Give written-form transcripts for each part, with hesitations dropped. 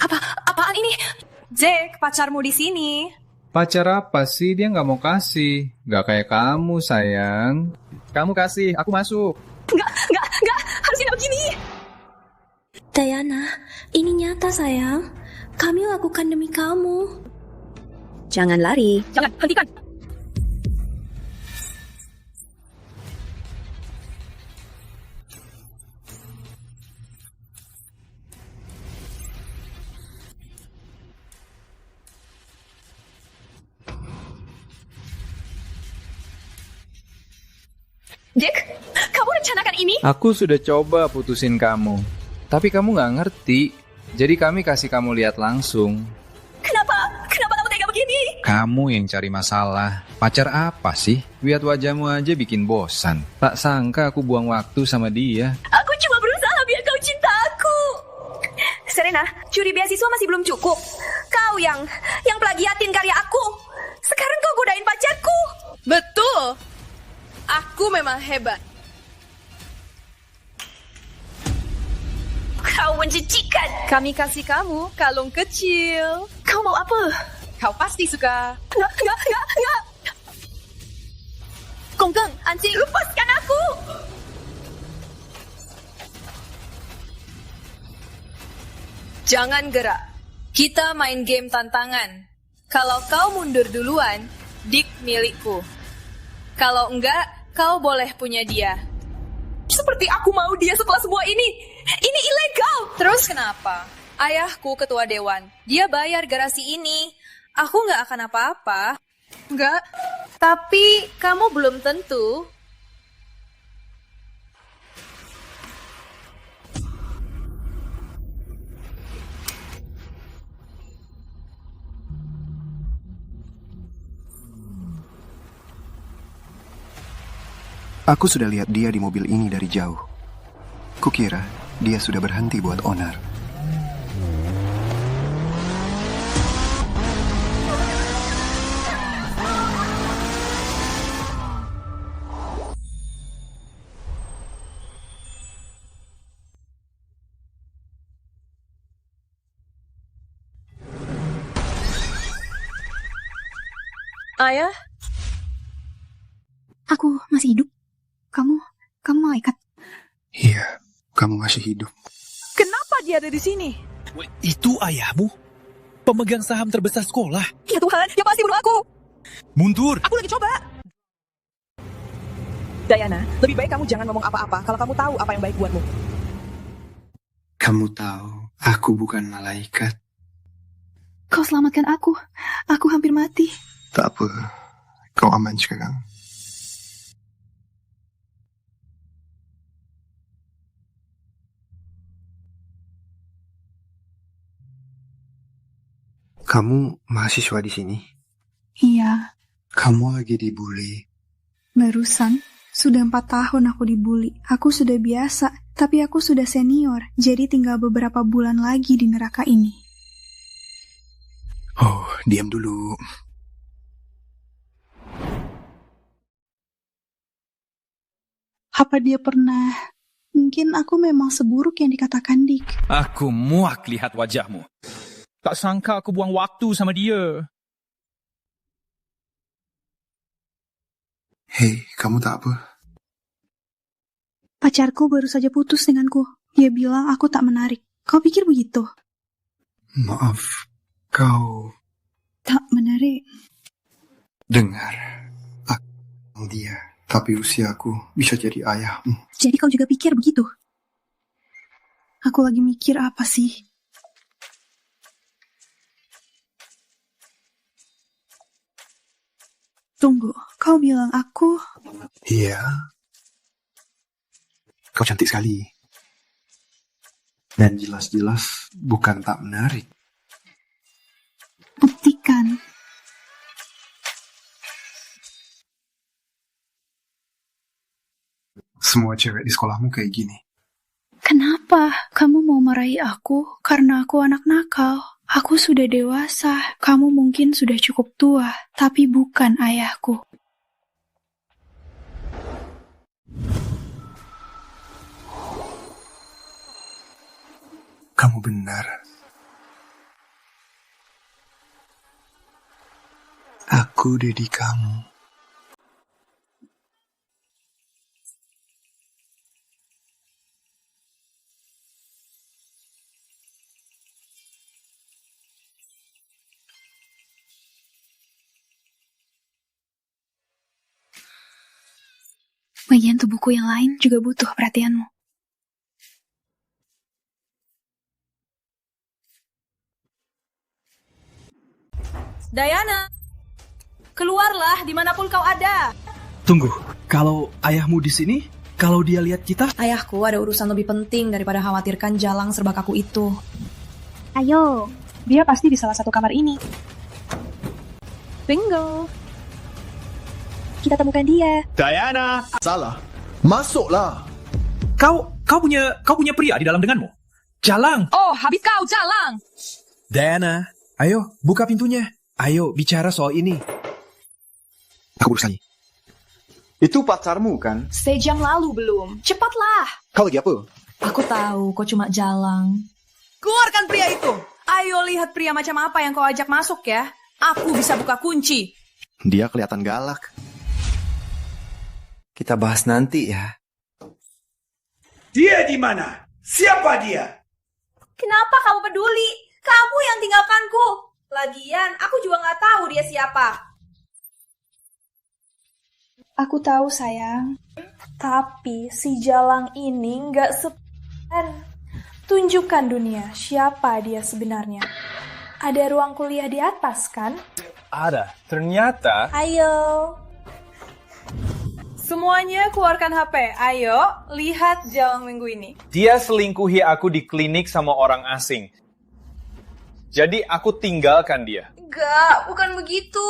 Apaan ini? Jack, pacarmu di sini. Pacar apa sih? Dia nggak mau kasih. Nggak kayak kamu, sayang. Kamu kasih, aku masuk. Enggak, harus tidak begini. Diana, ini nyata sayang. Kami lakukan demi kamu. Jangan lari. Jangan, hentikan. Jack, kamu rencanakan ini? Aku sudah coba putusin kamu. Tapi kamu nggak ngerti. Jadi kami kasih kamu lihat langsung. Kenapa kamu tega begini? Kamu yang cari masalah. Pacar apa sih? Lihat wajahmu aja bikin bosan. Tak sangka aku buang waktu sama dia. Aku cuma berusaha biar kau cinta aku. Serena, curi beasiswa masih belum cukup. Kau yang plagiatin karya aku. Sekarang kau godain pacarku. Betul. Aku memang hebat. Kau menjijikan. Kami kasih kamu kalung kecil. Kau mau apa? Kau pasti suka. Enggak. Konggeng, anjing. Lepaskan aku. Jangan gerak. Kita main game tantangan. Kalau kau mundur duluan, Dick milikku. Kalau enggak, kau boleh punya dia. Seperti aku mau dia setelah semua ini. Ini ilegal. Terus kenapa? Ayahku ketua dewan. Dia bayar garasi ini. Aku nggak akan apa-apa. Nggak. Tapi kamu belum tentu. Aku sudah lihat dia di mobil ini dari jauh. Kukira dia sudah berhenti buat onar. Ayah? Aku masih hidup. Kamu malaikat. Iya, kamu masih hidup. Kenapa dia ada di sini? Itu ayahmu? Pemegang saham terbesar sekolah? Ya Tuhan, dia pasti bunuh aku. Mundur! Aku lagi coba. Diana, lebih baik kamu jangan ngomong apa-apa kalau kamu tahu apa yang baik buatmu. Kamu tahu, aku bukan malaikat. Kau selamatkan aku. Aku hampir mati. Tak apa, kau aman sekarang. Kamu mahasiswa di sini? Iya, Kamu lagi dibully. barusan. Sudah 4 tahun aku dibully. Aku sudah biasa, tapi aku sudah senior. Jadi tinggal beberapa bulan lagi di neraka ini. Oh, diam dulu. Apa dia pernah... Mungkin aku memang seburuk yang dikatakan Dick. Aku muak lihat wajahmu. Tak sangka aku buang waktu sama dia. Hei, kamu tak apa? Pacarku baru saja putus denganku. Dia bilang aku tak menarik. Kau pikir begitu? Maaf, kau Tak menarik. dengar. Aku dia, tapi usiaku bisa jadi ayahmu. Jadi kau juga pikir begitu? Aku lagi mikir apa sih? Tunggu, kau bilang aku... Iya. Kau cantik sekali. Dan jelas-jelas bukan tak menarik. Buktikan. Semua cewek di sekolahmu kayak gini. Kenapa kamu mau marahi aku karena aku anak nakal? Aku sudah dewasa, kamu mungkin sudah cukup tua, tapi bukan ayahku. Kamu benar. Aku didik kamu. Bagian tubuhku yang lain juga butuh perhatianmu. Diana, keluarlah dimanapun kau ada. Tunggu, kalau ayahmu di sini, kalau dia lihat kita, Ayahku ada urusan lebih penting daripada khawatirkan jalang serba kaku itu. Ayo, dia pasti di salah satu kamar ini. Bingo. Kita temukan dia. Diana! Salah. Masuklah. Kau punya pria di dalam denganmu? Jalang! Oh, habis kau jalang. Diana, ayo buka pintunya. Ayo bicara soal ini. Aku urus lagi. Itu pacarmu kan? Sejam lalu belum. Cepatlah. Kau lagi apa? Aku tahu kau cuma jalang. Keluarkan pria itu. Ayo lihat pria macam apa yang kau ajak masuk ya. Aku bisa buka kunci. Dia kelihatan galak. Kita bahas nanti ya. Dia di mana? Siapa dia? Kenapa kamu peduli? Kamu yang tinggalkanku. Lagian, aku juga nggak tahu dia siapa. Aku tahu, sayang. Tapi si jalang ini nggak sepan. Tunjukkan dunia siapa dia sebenarnya. Ada ruang kuliah di atas, kan? Ada. Ternyata... Ayo. Semuanya keluarkan HP. Ayo, lihat jalang minggu ini. Dia selingkuhi aku di klinik sama orang asing. Jadi aku tinggalkan dia. Enggak, bukan begitu.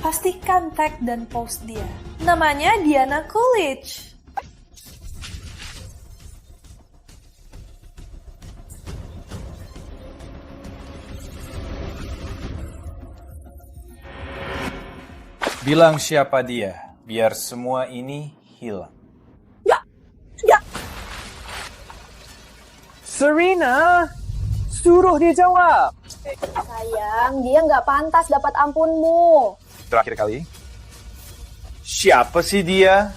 Pastikan tag dan post dia. Namanya Diana Coolidge. Bilang siapa dia, biar semua ini hilang. Serena, suruh dia jawab. Sayang, dia nggak pantas dapat ampunmu. Terakhir kali. Siapa sih dia?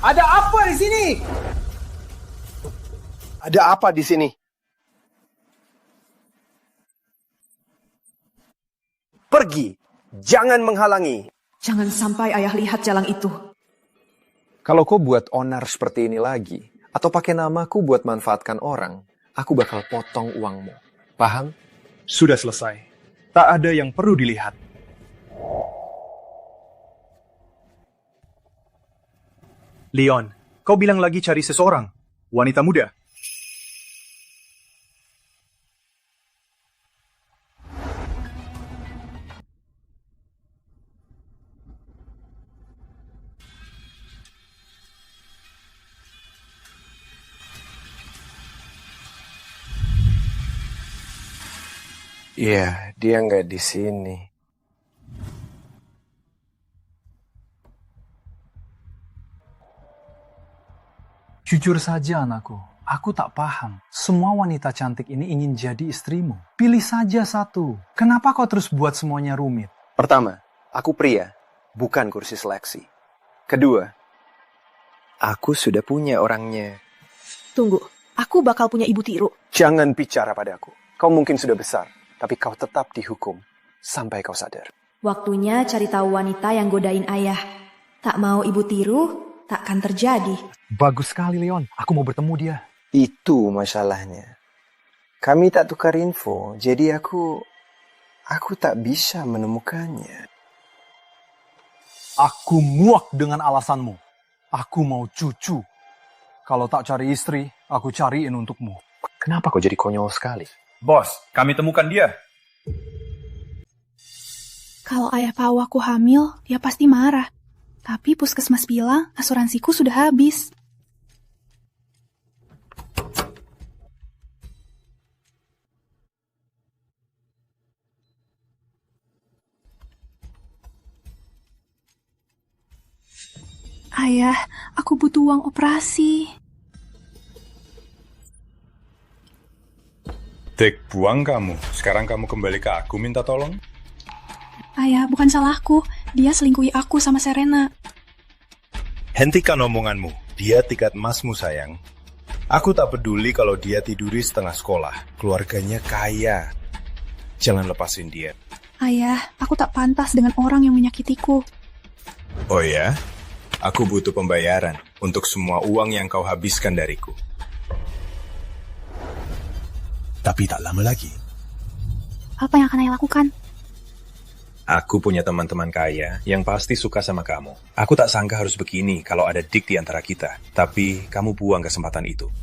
Ada apa di sini? Ada apa di sini? Pergi. Jangan menghalangi. Jangan sampai ayah lihat jalang itu. Kalau kau buat onar seperti ini lagi, atau pakai namaku buat manfaatkan orang, aku bakal potong uangmu. Paham? Sudah selesai. Tak ada yang perlu dilihat. Leon, kau bilang lagi cari seseorang. Wanita muda. Iya, dia nggak di sini. Jujur saja anakku, aku tak paham. Semua wanita cantik ini ingin jadi istrimu. Pilih saja satu. Kenapa kau terus buat semuanya rumit? Pertama, aku pria, bukan kursi seleksi. Kedua, aku sudah punya orangnya. Tunggu, aku bakal punya ibu tiru. Jangan bicara padaku. Kau mungkin sudah besar, tapi kau tetap dihukum sampai kau sadar. Waktunya cari tahu wanita yang godain ayah. Tak mau ibu tiru, takkan terjadi. Bagus sekali Leon, aku mau bertemu dia. Itu masalahnya. Kami tak tukar info, jadi aku tak bisa menemukannya. Aku muak dengan alasanmu. Aku mau cucu. Kalau tak cari istri, aku cariin untukmu. Kenapa kau jadi konyol sekali? Bos, kami temukan dia. Kalau ayah tahu aku hamil, dia pasti marah. Tapi puskesmas bilang asuransiku sudah habis. Ayah, aku butuh uang operasi. Dek, buang kamu. Sekarang kamu kembali ke aku minta tolong. Ayah, bukan salahku. Dia selingkuhi aku sama Serena. Hentikan omonganmu. Dia tiket emasmu, sayang. Aku tak peduli kalau dia tiduri setengah sekolah. Keluarganya kaya. Jangan lepasin dia. Ayah, aku tak pantas dengan orang yang menyakitiku. Oh ya? Aku butuh pembayaran untuk semua uang yang kau habiskan dariku. Tapi tak lama lagi. Apa yang akan ayah lakukan? Aku punya teman-teman kaya yang pasti suka sama kamu. Aku tak sangka harus begini kalau ada Dick di antara kita. Tapi kamu buang kesempatan itu.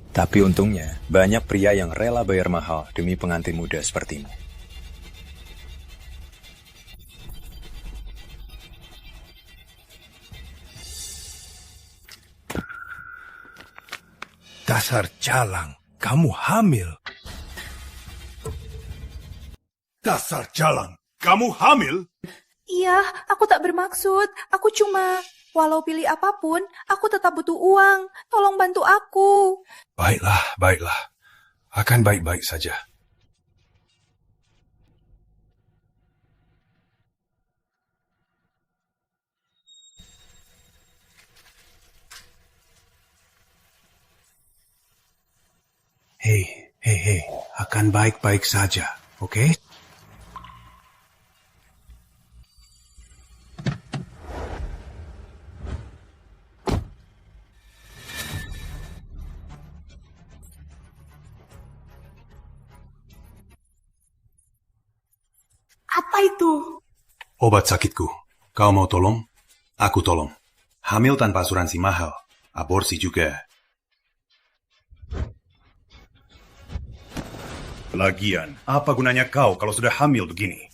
Tapi untungnya, banyak pria yang rela bayar mahal demi pengantin muda sepertimu. Dasar jalang, kamu hamil. Dasar jalang, kamu hamil? Iya, aku tak bermaksud. Aku cuma, walau pilih apapun, aku tetap butuh uang. Tolong bantu aku. Baiklah, baiklah. Akan baik-baik saja. Hei, akan baik-baik saja, oke? Apa itu? Obat sakitku. Kau mau tolong? Aku tolong. Hamil tanpa asuransi mahal. Aborsi juga. Lagian, apa gunanya kau kalau sudah hamil begini?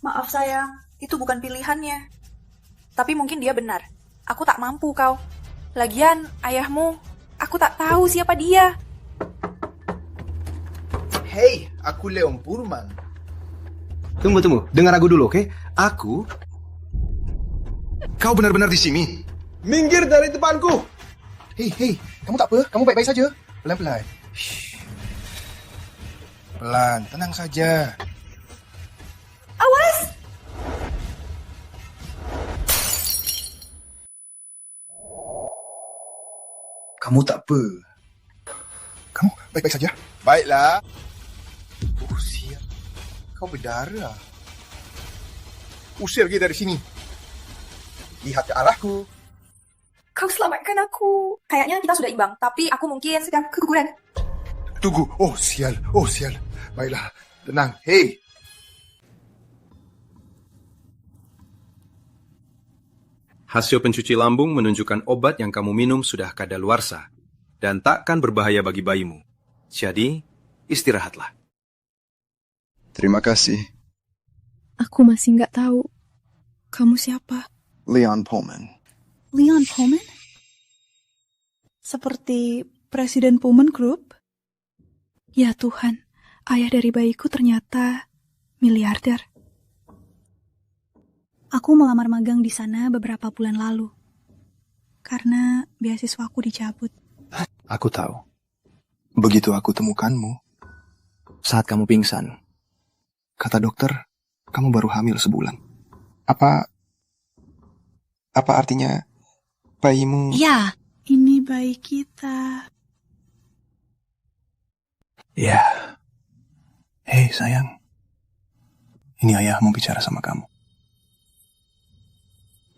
Maaf sayang, itu bukan pilihannya. Tapi mungkin dia benar. Aku tak mampu kau. Lagian, ayahmu, aku tak tahu siapa dia. Hei, aku Leon Purman. Tunggu. Dengar aku dulu, oke? Aku... Kau benar-benar di sini? Minggir dari depanku! Hei, kamu tak apa? Kamu baik-baik saja? Pelan-pelan. Pelan, tenang saja. Awas! Kamu tak apa? Kamu baik-baik saja? Baiklah. Oh, siap. Kau berdarah. Usir dia dari sini. Lihat ke arahku. Kau selamatkan aku. Kayaknya kita sudah imbang, tapi aku mungkin sedang keguguran. Tunggu. Oh, sial. Baiklah, tenang. Hei. Hasil pencuci lambung menunjukkan obat yang kamu minum sudah kadaluarsa dan takkan berbahaya bagi bayimu. Jadi, istirahatlah. Terima kasih. Aku masih nggak tahu. Kamu siapa? Leon Pullman. Leon Pullman? Seperti Presiden Pullman Group? Ya Tuhan, ayah dari bayiku ternyata miliarder. Aku melamar magang di sana beberapa bulan lalu. Karena beasiswaku dicabut. Aku tahu. Begitu aku temukanmu, saat kamu pingsan, kata dokter, kamu baru hamil sebulan. Apa artinya bayimu? Ya, ini bayi kita. Ya. Hei sayang, ini ayahmu bicara sama kamu.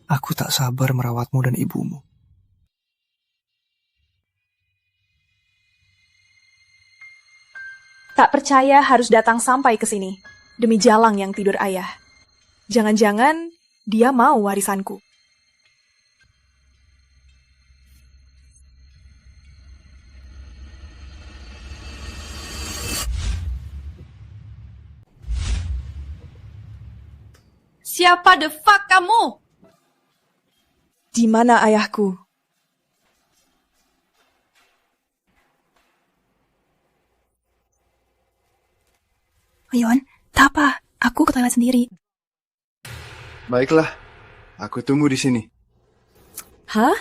Aku tak sabar merawatmu dan ibumu. Tak percaya harus datang sampai ke sini, demi jalang yang tidur ayah. Jangan-jangan dia mau warisanku. Siapa the fuck kamu? Di mana ayahku? Leon, tak apa. Aku ke toilet sendiri. Baiklah, Aku tunggu di sini. Hah?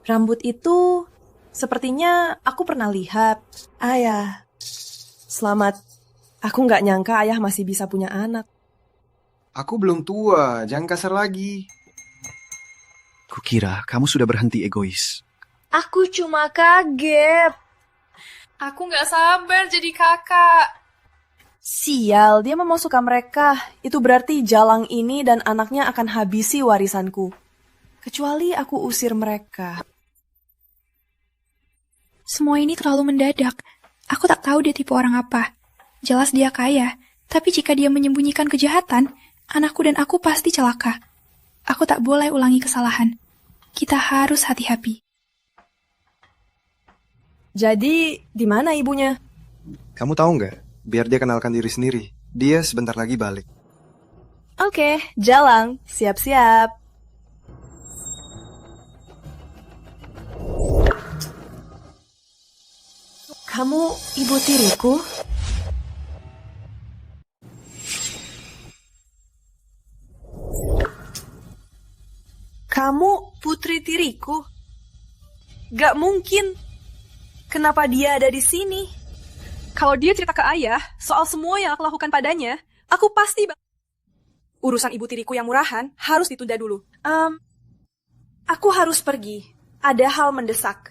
Rambut itu sepertinya aku pernah lihat. Ayah, selamat. Aku nggak nyangka ayah masih bisa punya anak. Aku belum tua, jangan kasar lagi. Kukira kamu sudah berhenti egois. Aku cuma kaget. Aku nggak sabar jadi kakak. Sial, dia memang suka mereka. Itu berarti Jalang ini dan anaknya akan habisi warisanku. Kecuali aku usir mereka. Semua ini terlalu mendadak. Aku tak tahu dia tipe orang apa. Jelas dia kaya, tapi jika dia menyembunyikan kejahatan, anakku dan aku pasti celaka. Aku tak boleh ulangi kesalahan. Kita harus hati-hati. Jadi, di mana ibunya? Kamu tahu nggak? Biar dia kenalkan diri sendiri. Dia sebentar lagi balik. Oke, Jalang. Siap-siap. Kamu ibu tiriku? Kamu putri tiriku? Gak mungkin. Kenapa dia ada di sini? Kalau dia cerita ke ayah soal semua yang aku lakukan padanya, aku pasti... Urusan ibu tiriku yang murahan harus ditunda dulu. Aku harus pergi. Ada hal mendesak.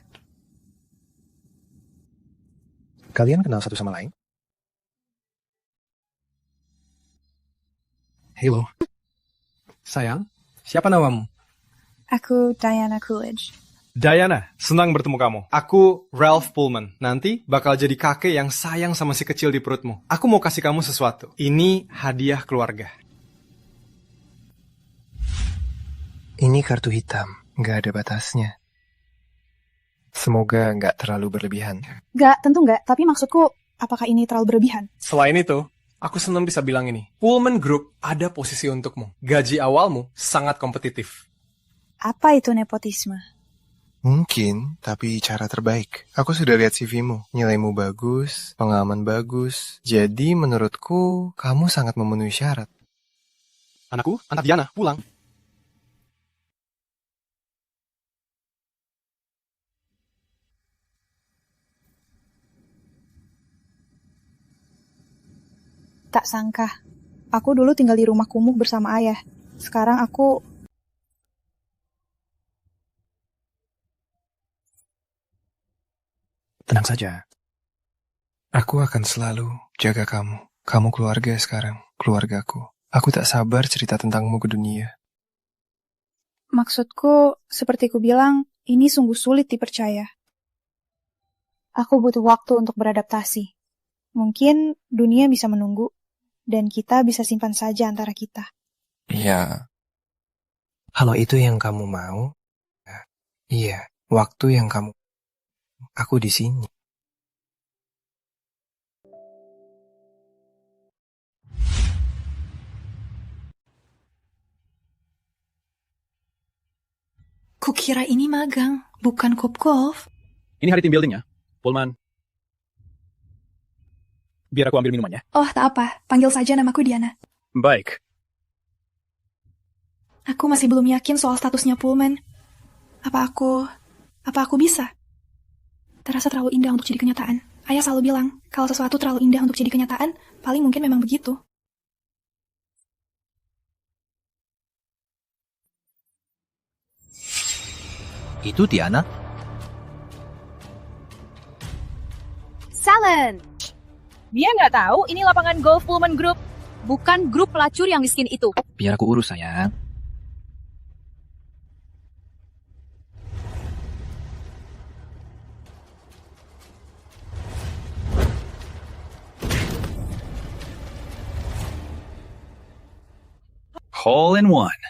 Kalian kenal satu sama lain? Halo. Sayang, siapa namamu? Aku Diana Coolidge. Diana, senang bertemu kamu. Aku Ralph Pullman. Nanti bakal jadi kakek yang sayang sama si kecil di perutmu. Aku mau kasih kamu sesuatu. Ini hadiah keluarga. Ini kartu hitam, nggak ada batasnya. Semoga nggak terlalu berlebihan. Gak, tentu gak. Tapi maksudku, apakah ini terlalu berlebihan? Selain itu, aku senang bisa bilang ini. Pullman Group ada posisi untukmu. Gaji awalmu sangat kompetitif. Apa itu nepotisme? Mungkin, tapi cara terbaik. Aku sudah lihat CV-mu. Nilaimu bagus, pengalaman bagus. Jadi menurutku, kamu sangat memenuhi syarat. Anakku, anak Diana, pulang. Tak sangka. Aku dulu tinggal di rumah kumuh bersama ayah. Sekarang aku... Tenang saja. Aku akan selalu jaga kamu. Kamu keluarga sekarang, keluargaku. Aku tak sabar cerita tentangmu ke dunia. Maksudku, seperti ku bilang, ini sungguh sulit dipercaya. Aku butuh waktu untuk beradaptasi. Mungkin dunia bisa menunggu, dan kita bisa simpan saja antara kita. Iya. Kalau itu yang kamu mau, iya, waktu yang kamu... Aku di sini. Kukira ini magang, bukan klub golf. Ini hari team building ya, Pullman. Biar aku ambil minumannya. Oh, tak apa. Panggil saja namaku Diana. Baik. Aku masih belum yakin soal statusnya Pullman. Apa aku bisa? Terasa terlalu indah untuk jadi kenyataan. Ayah selalu bilang, kalau sesuatu terlalu indah untuk jadi kenyataan, paling mungkin memang begitu. Itu Diana? Salen! Dia nggak tahu ini lapangan golf Pullman Group. Bukan grup pelacur yang miskin itu. Biar aku urus, sayang. Hole in one.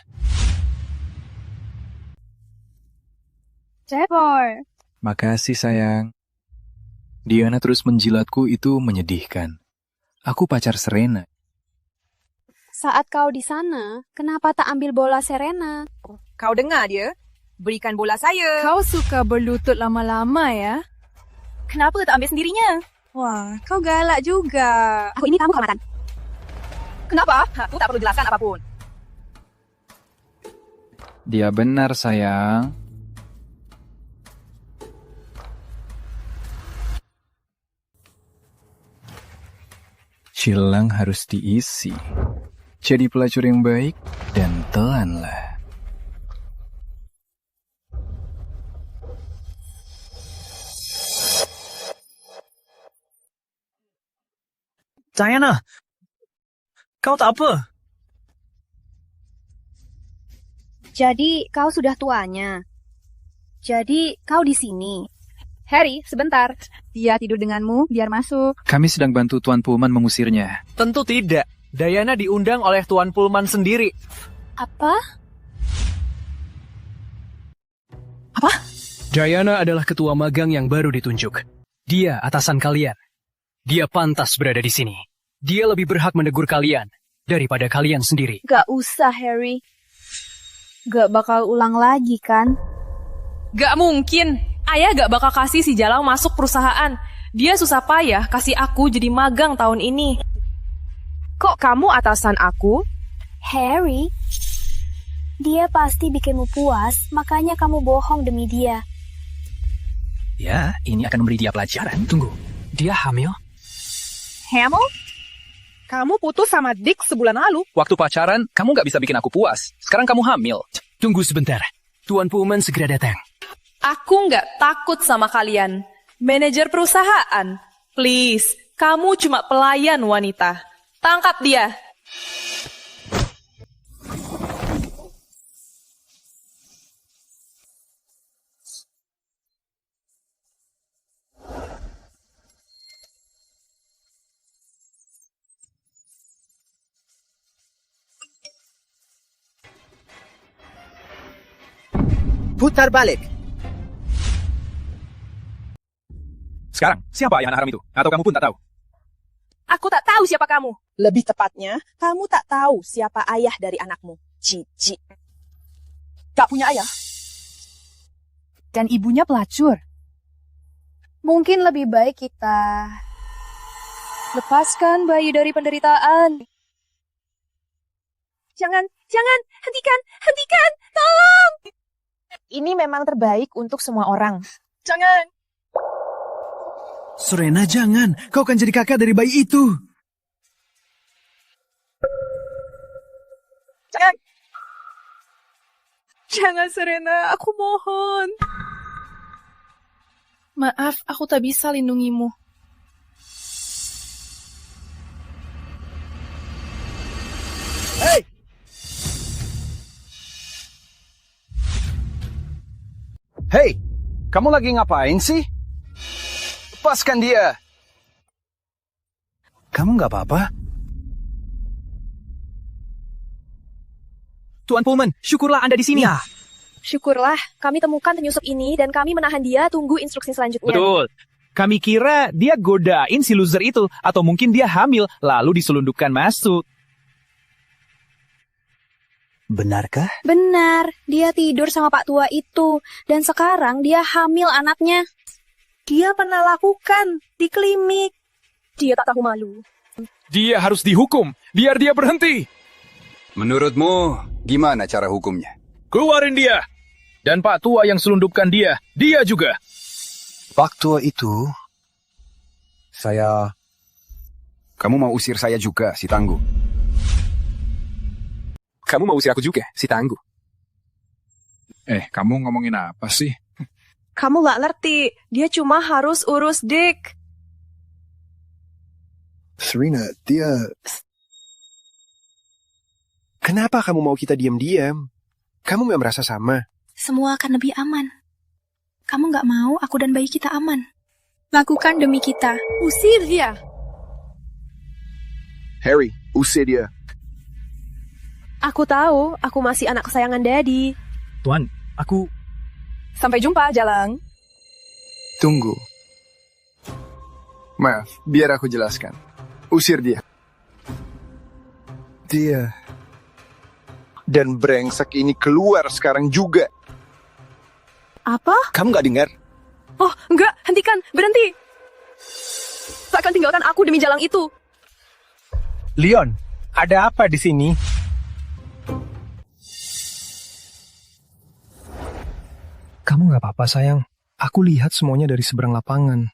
Trevor. Makasih, sayang. Diana terus menjilatku, itu menyedihkan. Aku pacar Serena. Saat kau di sana, kenapa tak ambil bola Serena? Kau dengar dia? Berikan bola saya. Kau suka berlutut lama-lama ya? Kenapa tak ambil sendirinya? Wah, kau galak juga. Aku ini tamu kehormatan. Kenapa? Aku tak perlu jelaskan apapun. Dia benar, sayang. Silang harus diisi. Jadi pelacur yang baik dan telanlah. Diana, kau tak apa? Jadi kau sudah tuanya. Jadi kau di sini. Harry, sebentar. Dia tidur denganmu, biar masuk. Kami sedang bantu Tuan Pullman mengusirnya. Tentu tidak. Diana diundang oleh Tuan Pullman sendiri. Apa? Diana adalah ketua magang yang baru ditunjuk. Dia atasan kalian. Dia pantas berada di sini. Dia lebih berhak menegur kalian daripada kalian sendiri. Gak usah, Harry. Gak bakal ulang lagi, kan? Gak mungkin. Ayah gak bakal kasih si Jalang masuk perusahaan. Dia susah payah kasih aku jadi magang tahun ini. Kok kamu atasan aku? Harry, dia pasti bikinmu puas, makanya kamu bohong demi dia. Ya, ini akan memberi dia pelajaran. Tunggu, dia hamil? Hamil? Kamu putus sama Dick sebulan lalu. Waktu pacaran, kamu gak bisa bikin aku puas. Sekarang kamu hamil. Tunggu sebentar. Tuan Pullman segera datang. Aku gak takut sama kalian. Manajer perusahaan. Please, kamu cuma pelayan wanita. Tangkap dia. Putar balik. Sekarang, siapa ayah anak haram itu? Atau kamu pun tak tahu? Aku tak tahu siapa kamu. Lebih tepatnya, kamu tak tahu siapa ayah dari anakmu. Cici. Gak punya ayah. Dan ibunya pelacur. Mungkin lebih baik kita lepaskan bayi dari penderitaan. Jangan, hentikan, tolong! Ini memang terbaik untuk semua orang. Jangan. Serena, jangan. Kau akan jadi kakak dari bayi itu. Jangan. Jangan, Serena. Aku mohon. Maaf, aku tak bisa lindungimu. Hei! Hei, kamu lagi ngapain sih? Lepaskan dia. Kamu nggak apa-apa? Tuan Pullman, syukurlah Anda di sini. Ya. Syukurlah, kami temukan penyusup ini dan kami menahan dia. Tunggu instruksi selanjutnya. Betul. Kami kira dia godain si loser itu. Atau mungkin dia hamil, lalu diselundupkan masuk. Benarkah? Benar, dia tidur sama Pak Tua itu. Dan sekarang dia hamil anaknya. Dia pernah lakukan di klinik. Dia tak tahu malu. Dia harus dihukum, biar dia berhenti. Menurutmu, gimana cara hukumnya? Keluarin dia. Dan Pak Tua yang selundupkan dia juga. Pak Tua itu... Kamu mau usir saya juga, si Tangguh? Kamu mau usir aku juga, si Tangguh? Kamu ngomongin apa sih? Kamu gak ngerti. Dia cuma harus urus Dick. Serena, dia... Kenapa kamu mau kita diam-diam? Kamu gak merasa sama? Semua akan lebih aman. Kamu gak mau aku dan bayi kita aman. Lakukan demi kita. Usir dia. Harry, usir dia. Aku tahu, aku masih anak kesayangan Daddy. Tuan, aku... Sampai jumpa, Jalang. Tunggu. Maaf, biar aku jelaskan. Usir dia. Dia... Dan brengsek ini keluar sekarang juga. Apa? Kamu gak dengar? Oh, enggak. Hentikan. Berhenti. Takkan tinggalkan aku demi Jalang itu. Leon, ada apa di sini? Kamu gak apa-apa, sayang. Aku lihat semuanya dari seberang lapangan.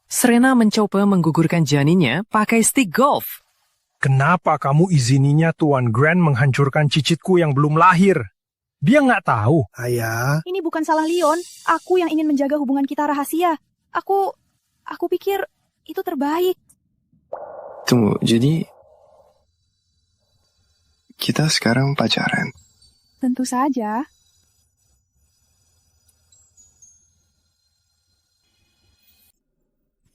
Serena mencoba menggugurkan janinnya pakai stick golf. Kenapa kamu izininya Tuan Grant menghancurkan cicitku yang belum lahir? Dia nggak tahu. Ayah. Ini bukan salah Leon. Aku yang ingin menjaga hubungan kita rahasia. Aku pikir itu terbaik. Tunggu, jadi kita sekarang pacaran? Tentu saja.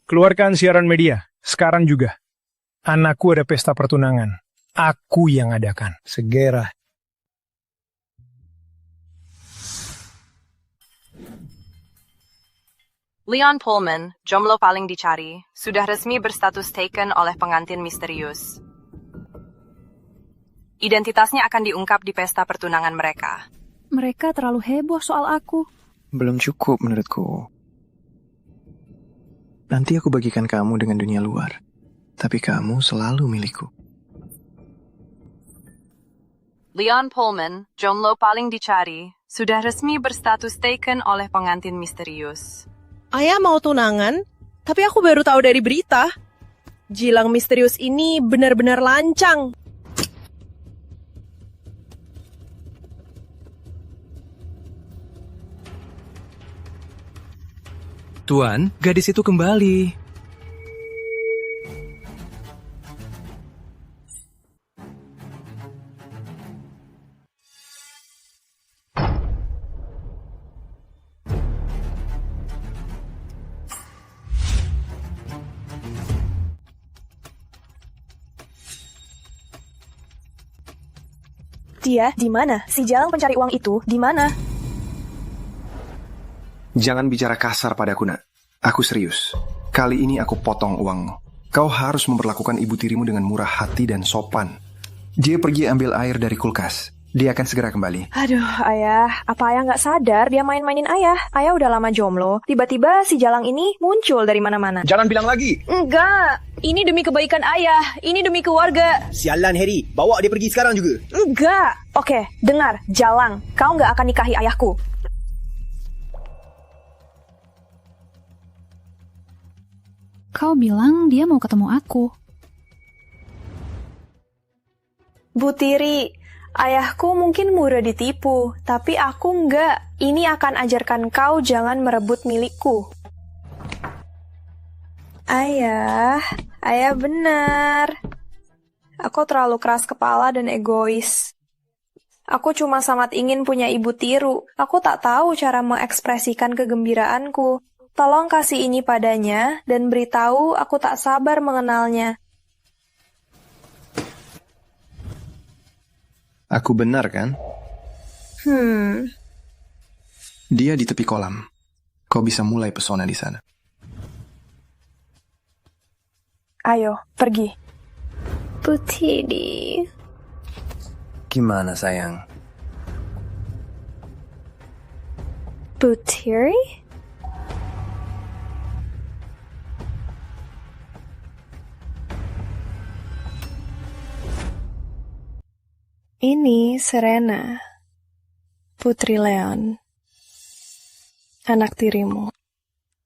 Keluarkan siaran media. Sekarang juga. Anakku ada pesta pertunangan. Aku yang adakan. Segera. Leon Pullman, jomblo paling dicari, sudah resmi berstatus taken oleh pengantin misterius. Identitasnya akan diungkap di pesta pertunangan mereka. Mereka terlalu heboh soal aku. Belum cukup menurutku. Nanti aku bagikan kamu dengan dunia luar. Tapi kamu selalu milikku. Leon Pullman, jomblo paling dicari, sudah resmi berstatus taken oleh pengantin misterius. Ayah mau tunangan, tapi aku baru tahu dari berita. Jilang misterius ini benar-benar lancang. Tuan, gadis itu kembali. Dia di mana? Si Jalang pencari uang itu di mana? Jangan bicara kasar padaku, nak. Aku serius. Kali ini aku potong uangmu. Kau harus memperlakukan ibu tirimu dengan murah hati dan sopan. Dia pergi ambil air dari kulkas. Dia akan segera kembali. Aduh, Ayah. Apa Ayah nggak sadar dia main-mainin Ayah? Ayah udah lama jomblo. Tiba-tiba si Jalang ini muncul dari mana-mana. Jangan bilang lagi. Enggak. Ini demi kebaikan Ayah. Ini demi keluarga. Sialan, Harry. Bawa dia pergi sekarang juga. Enggak. Oke, dengar. Jalang, kau nggak akan nikahi ayahku. Kau bilang dia mau ketemu aku. Bu Tiri, ayahku mungkin mudah ditipu, tapi aku enggak. Ini akan ajarkan kau jangan merebut milikku. Ayah benar. Aku terlalu keras kepala dan egois. Aku cuma sangat ingin punya ibu tiru. Aku tak tahu cara mengekspresikan kegembiraanku. Tolong kasih ini padanya dan beritahu aku tak sabar mengenalnya. Aku benar kan? Dia di tepi kolam. Kau bisa mulai pesona di sana. Ayo, pergi. Putri. Gimana, sayang? Putri? Ini Serena, Putri Leon, anak tirimu.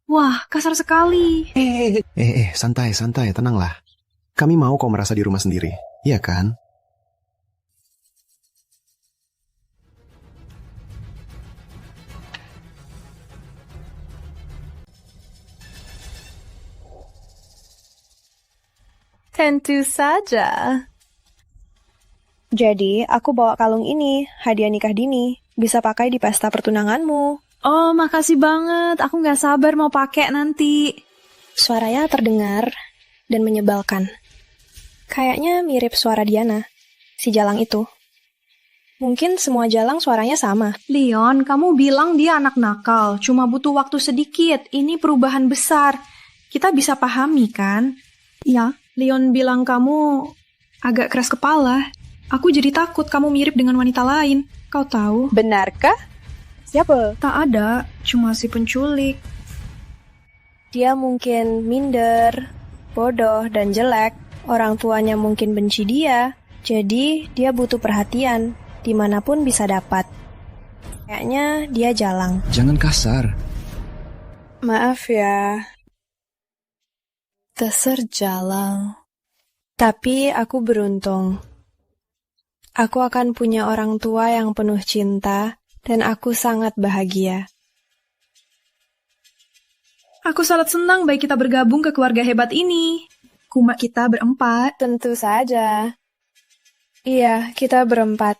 Wah, kasar sekali. Santai, tenanglah. Kami mau kau merasa di rumah sendiri, iya kan? Tentu saja. Jadi, aku bawa kalung ini, hadiah nikah dini. Bisa pakai di pesta pertunanganmu. Oh, makasih banget. Aku nggak sabar mau pakai nanti. Suaranya terdengar dan menyebalkan. Kayaknya mirip suara Diana, si Jalang itu. Mungkin semua Jalang suaranya sama. Leon, kamu bilang dia anak nakal. Cuma butuh waktu sedikit. Ini perubahan besar. Kita bisa pahami, kan? Ya, Leon bilang kamu agak keras kepala. Aku jadi takut kamu mirip dengan wanita lain. Kau tahu? Benarkah? Siapa? Tak ada, cuma si penculik. Dia mungkin minder, bodoh, dan jelek. Orang tuanya mungkin benci dia. Jadi, dia butuh perhatian. Dimanapun bisa dapat. Kayaknya dia jalang. Jangan kasar. Maaf ya. Dasar jalang. Tapi aku beruntung. Aku akan punya orang tua yang penuh cinta dan aku sangat bahagia. Aku sangat senang baik kita bergabung ke keluarga hebat ini. Kuma kita berempat. Tentu saja. Iya, kita berempat.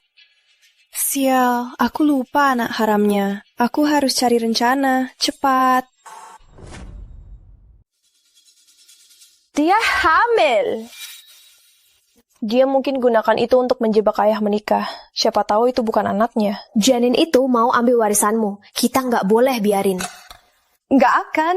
Sial, aku lupa anak haramnya. Aku harus cari rencana. Cepat. Dia hamil. Dia mungkin gunakan itu untuk menjebak ayah menikah. Siapa tahu itu bukan anaknya. Janin itu mau ambil warisanmu. Kita nggak boleh biarin. Nggak akan.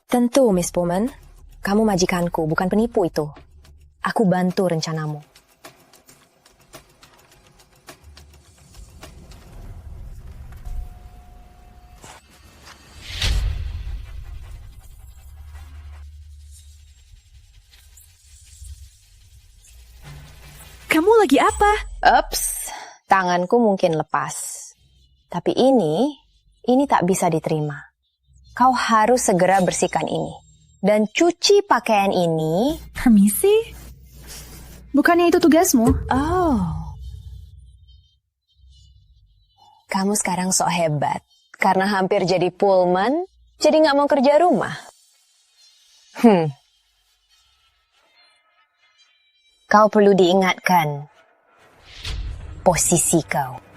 Tentu, Miss Pullman. Kamu majikanku, bukan penipu itu. Aku bantu rencanamu. Kamu lagi apa? Ups, tanganku mungkin lepas. Tapi ini tak bisa diterima. Kau harus segera bersihkan ini. Dan cuci pakaian ini. Permisi? Bukannya itu tugasmu? Oh. Kamu sekarang sok hebat. Karena hampir jadi Pullman, jadi nggak mau kerja rumah. Kau perlu diingatkan posisi kau.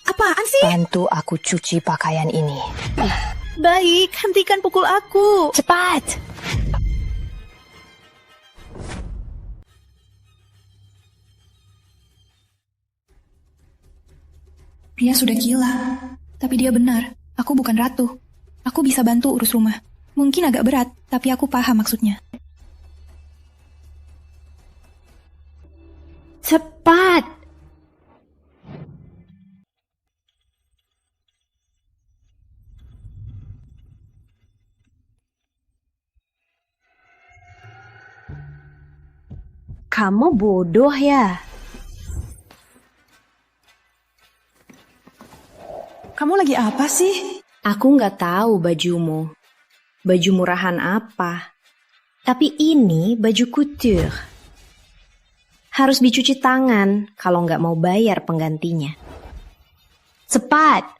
Apaan sih? Bantu aku cuci pakaian ini. Baik, hentikan pukul aku. Cepat. Dia sudah gila. Tapi dia benar. Aku bukan ratu. Aku bisa bantu urus rumah. Mungkin agak berat, tapi aku paham maksudnya. Cepat. Kamu bodoh ya? Kamu lagi apa sih? Aku nggak tahu bajumu. Baju murahan apa. Tapi ini baju couture. Harus dicuci tangan kalau nggak mau bayar penggantinya. Cepat!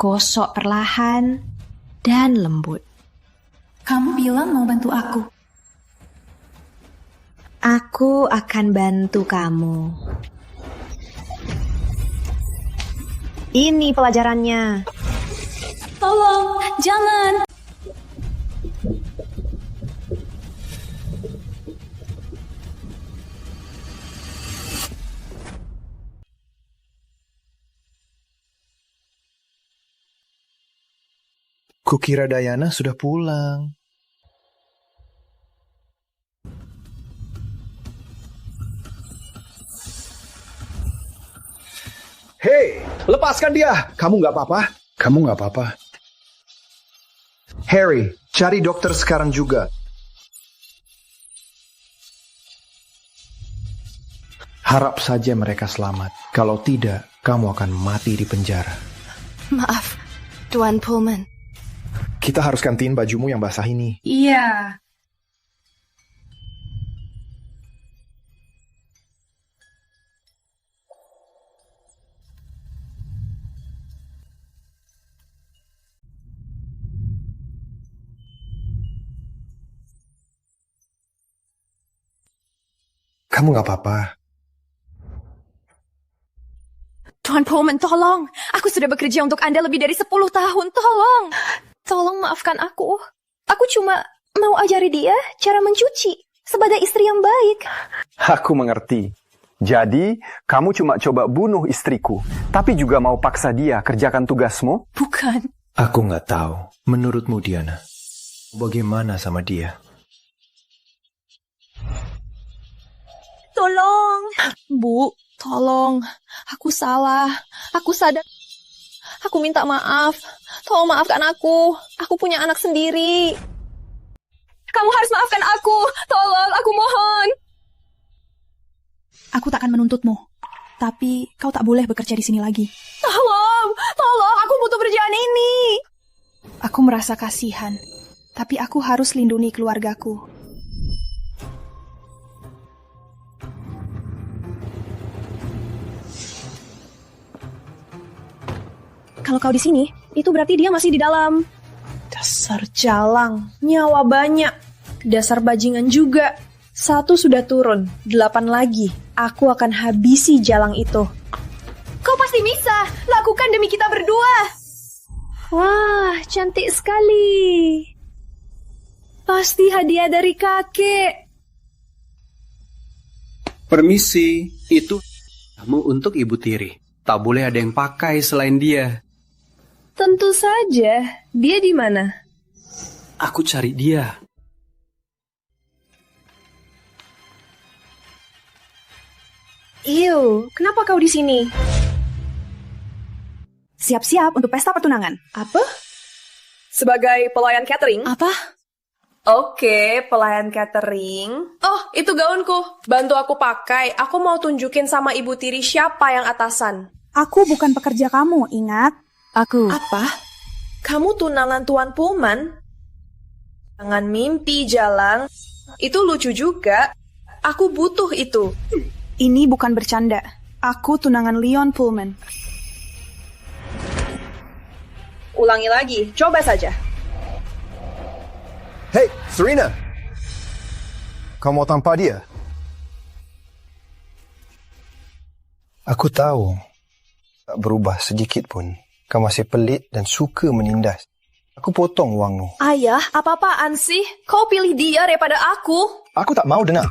Gosok perlahan dan lembut. Kamu bilang mau bantu aku. Aku akan bantu kamu. Ini pelajarannya. Tolong, jangan. Kukira Diana sudah pulang. Hei, lepaskan dia. Kamu nggak apa-apa? Kamu nggak apa-apa. Harry, cari dokter sekarang juga. Harap saja mereka selamat. Kalau tidak, kamu akan mati di penjara. Maaf, Tuan Pullman. Kita harus gantiin bajumu yang basah ini. Iya. Kamu nggak apa-apa. Tuan Pullman, tolong. Aku sudah bekerja untuk Anda lebih dari 10 tahun. Tolong. Tolong maafkan aku. Aku cuma mau ajari dia cara mencuci sebagai istri yang baik. Aku mengerti. Jadi, kamu cuma coba bunuh istriku, tapi juga mau paksa dia kerjakan tugasmu? Bukan. Aku nggak tahu. Menurutmu, Diana? Bagaimana sama dia? Tolong. Bu, tolong. Aku salah. Aku sadar. Aku minta maaf. Tolong maafkan aku. Aku punya anak sendiri. Kamu harus maafkan aku. Tolong, aku mohon. Aku tak akan menuntutmu. Tapi kau tak boleh bekerja di sini lagi. Tolong, aku butuh kerjaan ini. Aku merasa kasihan. Tapi aku harus lindungi keluargaku. Kalau kau di sini, itu berarti dia masih di dalam. Dasar jalang, nyawa banyak. Dasar bajingan juga. 1 sudah turun, 8 lagi. Aku akan habisi jalang itu. Kau pasti bisa. Lakukan demi kita berdua. Wah, cantik sekali. Pasti hadiah dari kakek. Permisi, itu kamu untuk Ibu Tiri. Tak boleh ada yang pakai selain dia. Tentu saja. Dia di mana? Aku cari dia. Ew, kenapa kau di sini? Siap-siap untuk pesta pertunangan. Apa? Sebagai pelayan catering? Apa? Oke, pelayan catering. Oh, itu gaunku. Bantu aku pakai. Aku mau tunjukin sama Ibu Tiri siapa yang atasan. Aku bukan pekerja kamu, ingat? Aku. Apa? Kamu tunangan Tuan Pullman? Jangan mimpi, Jalang. Itu lucu juga. Aku butuh itu. Ini bukan bercanda. Aku tunangan Leon Pullman. Ulangi lagi, coba saja. Hey, Serena! Kau mau tanpa dia? Aku tahu. Tak berubah sedikit pun. Kau masih pelit dan suka menindas. Aku potong uangmu. Ayah, apa-apaan sih? Kau pilih dia daripada aku. Aku tak mau dengar.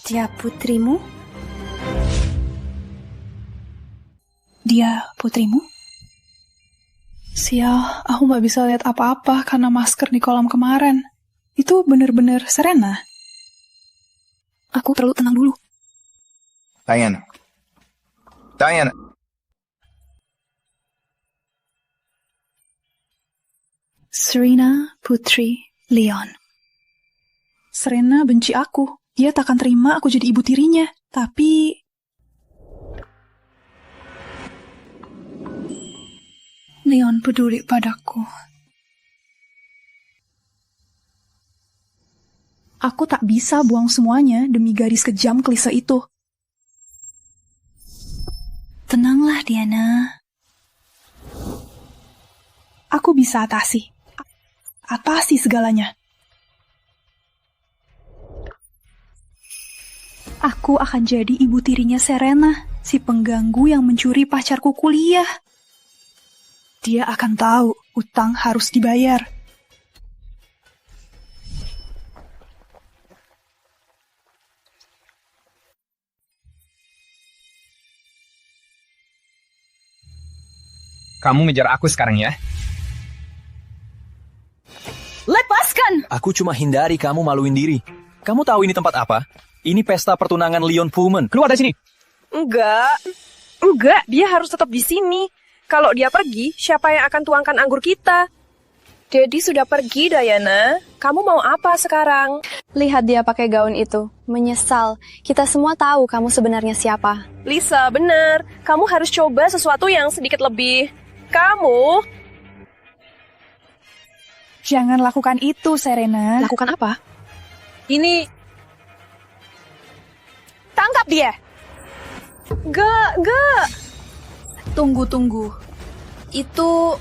Dia putrimu? Dia putrimu? Sial, aku nggak bisa lihat apa-apa karena masker di kolam kemarin. Itu bener-bener Serena. Aku perlu tenang dulu. Diana. Serena, putri Leon. Serena benci aku. Dia takkan terima aku jadi ibu tirinya. Tapi Leon peduli padaku. Aku tak bisa buang semuanya demi garis kejam klise itu. Tenanglah, Diana. Aku bisa atasi segalanya. Aku akan jadi ibu tirinya Serena, si pengganggu yang mencuri pacarku kuliah. Dia akan tahu utang harus dibayar. Kamu ngejar aku sekarang ya? Lepaskan! Aku cuma hindari kamu maluin diri. Kamu tahu ini tempat apa? Ini pesta pertunangan Leon Pullman. Keluar dari sini! Enggak, dia harus tetap di sini. Kalau dia pergi, siapa yang akan tuangkan anggur kita? Daddy sudah pergi, Diana. Kamu mau apa sekarang? Lihat dia pakai gaun itu. Menyesal. Kita semua tahu kamu sebenarnya siapa. Lisa, benar. Kamu harus coba sesuatu yang sedikit lebih. Kamu... Jangan lakukan itu, Serena. Lakukan apa? Ini... Tangkap dia! Gak. Tunggu. Itu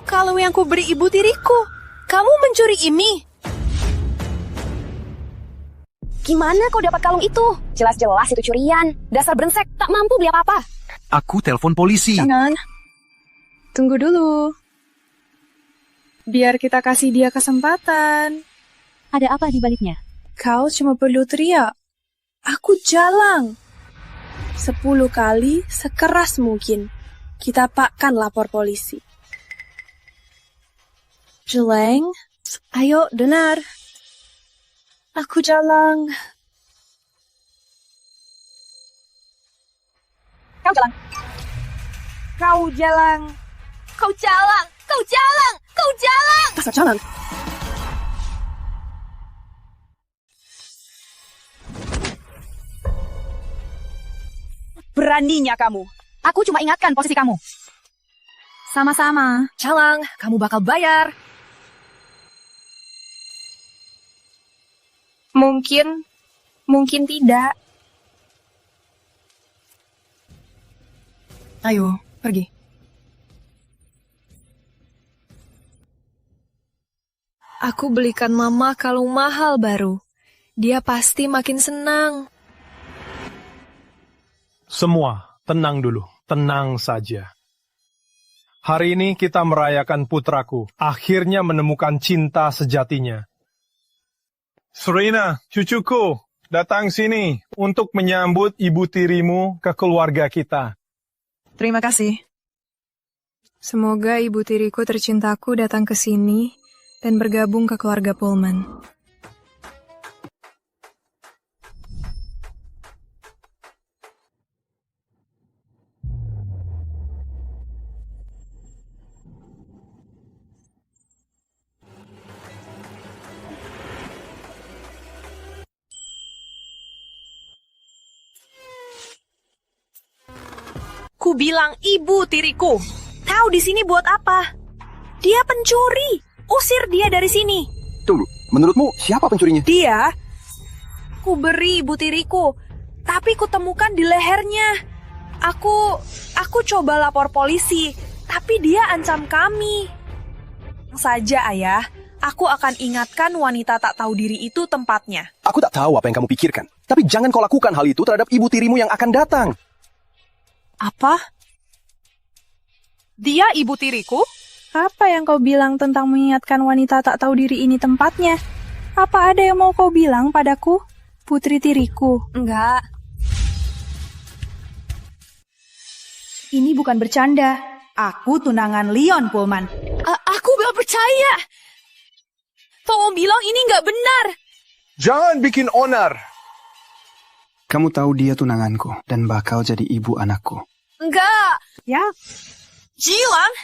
kalung yang ku beri ibu tiriku. Kamu mencuri ini. Gimana kau dapat kalung itu? Jelas-jelas itu curian. Dasar brengsek, tak mampu beli apa-apa. Aku telepon polisi. Jangan. Tunggu dulu. Biar kita kasih dia kesempatan. Ada apa di baliknya? Kau cuma perlu teriak. Aku jalang. 10 kali sekeras mungkin. Kita pakkan lapor polisi. Jeleng, ayo dengar. Aku jalan. Kau jalan. Kau jalan. Kau jalan. Kau jalan. Kau jalan. Dasar jalan. Beraninya kamu. Aku cuma ingatkan posisi kamu. Sama-sama. Calang, kamu bakal bayar. Mungkin tidak. Ayo, pergi. Aku belikan Mama kalung mahal baru. Dia pasti makin senang. Semua, tenang dulu. Tenang saja. Hari ini kita merayakan putraku. Akhirnya menemukan cinta sejatinya. Serena, cucuku, datang sini untuk menyambut ibu tirimu ke keluarga kita. Terima kasih. Semoga ibu tiriku tercintaku datang ke sini dan bergabung ke keluarga Pullman. Ku bilang ibu tiriku. Kau di sini buat apa? Dia pencuri. Usir dia dari sini. Tunggu, menurutmu siapa pencurinya? Dia. Ku beri ibu tiriku, tapi ku temukan di lehernya. Aku coba lapor polisi, tapi dia ancam kami. Saja ayah, aku akan ingatkan wanita tak tahu diri itu tempatnya. Aku tak tahu apa yang kamu pikirkan. Tapi jangan kau lakukan hal itu terhadap ibu tirimu yang akan datang. Apa? Dia ibu tiriku? Apa yang kau bilang tentang mengingatkan wanita tak tahu diri ini tempatnya? Apa ada yang mau kau bilang padaku, putri tiriku? Enggak. Ini bukan bercanda. Aku tunangan Leon Pullman. Aku gak percaya. Tolong bilang ini gak benar. Jangan bikin onar. Kamu tahu dia tunanganku dan bakal jadi ibu anakku. Enggak. Ya. Jilang,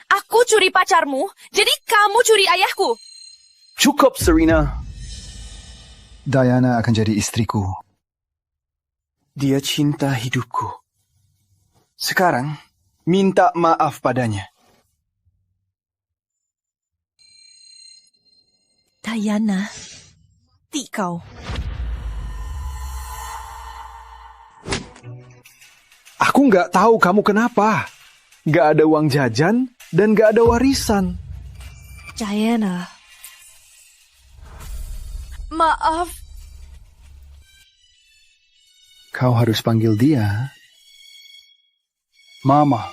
aku curi pacarmu, jadi kamu curi ayahku. Cukup, Serena. Diana akan jadi istriku. Dia cinta hidupku. Sekarang, minta maaf padanya. Diana, kau. Aku nggak tahu kamu kenapa. Nggak ada uang jajan dan nggak ada warisan. Diana. Maaf. Kau harus panggil dia Mama.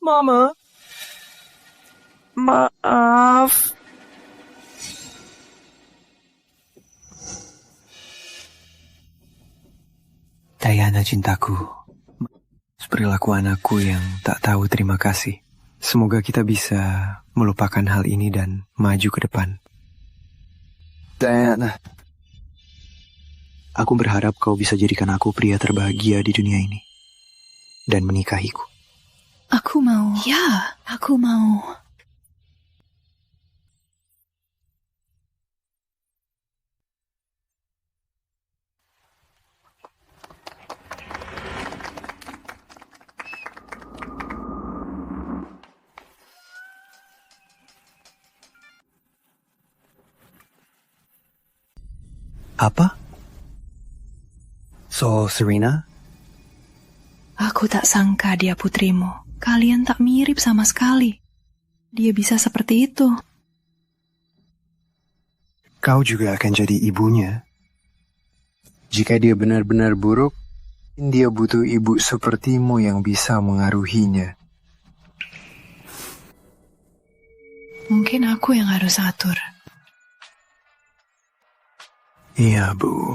Mama. Maaf. Diana cintaku, perilaku anakku yang tak tahu terima kasih. Semoga kita bisa melupakan hal ini dan maju ke depan. Diana, aku berharap kau bisa jadikan aku pria terbahagia di dunia ini dan menikahiku. Aku mau. Ya, aku mau. Apa? So, Serena? Aku tak sangka dia putrimu. Kalian tak mirip sama sekali. Dia bisa seperti itu. Kau juga akan jadi ibunya. Jika dia benar-benar buruk, dia butuh ibu sepertimu yang bisa mengaruhinya. Mungkin aku yang harus atur. Iya, Bu.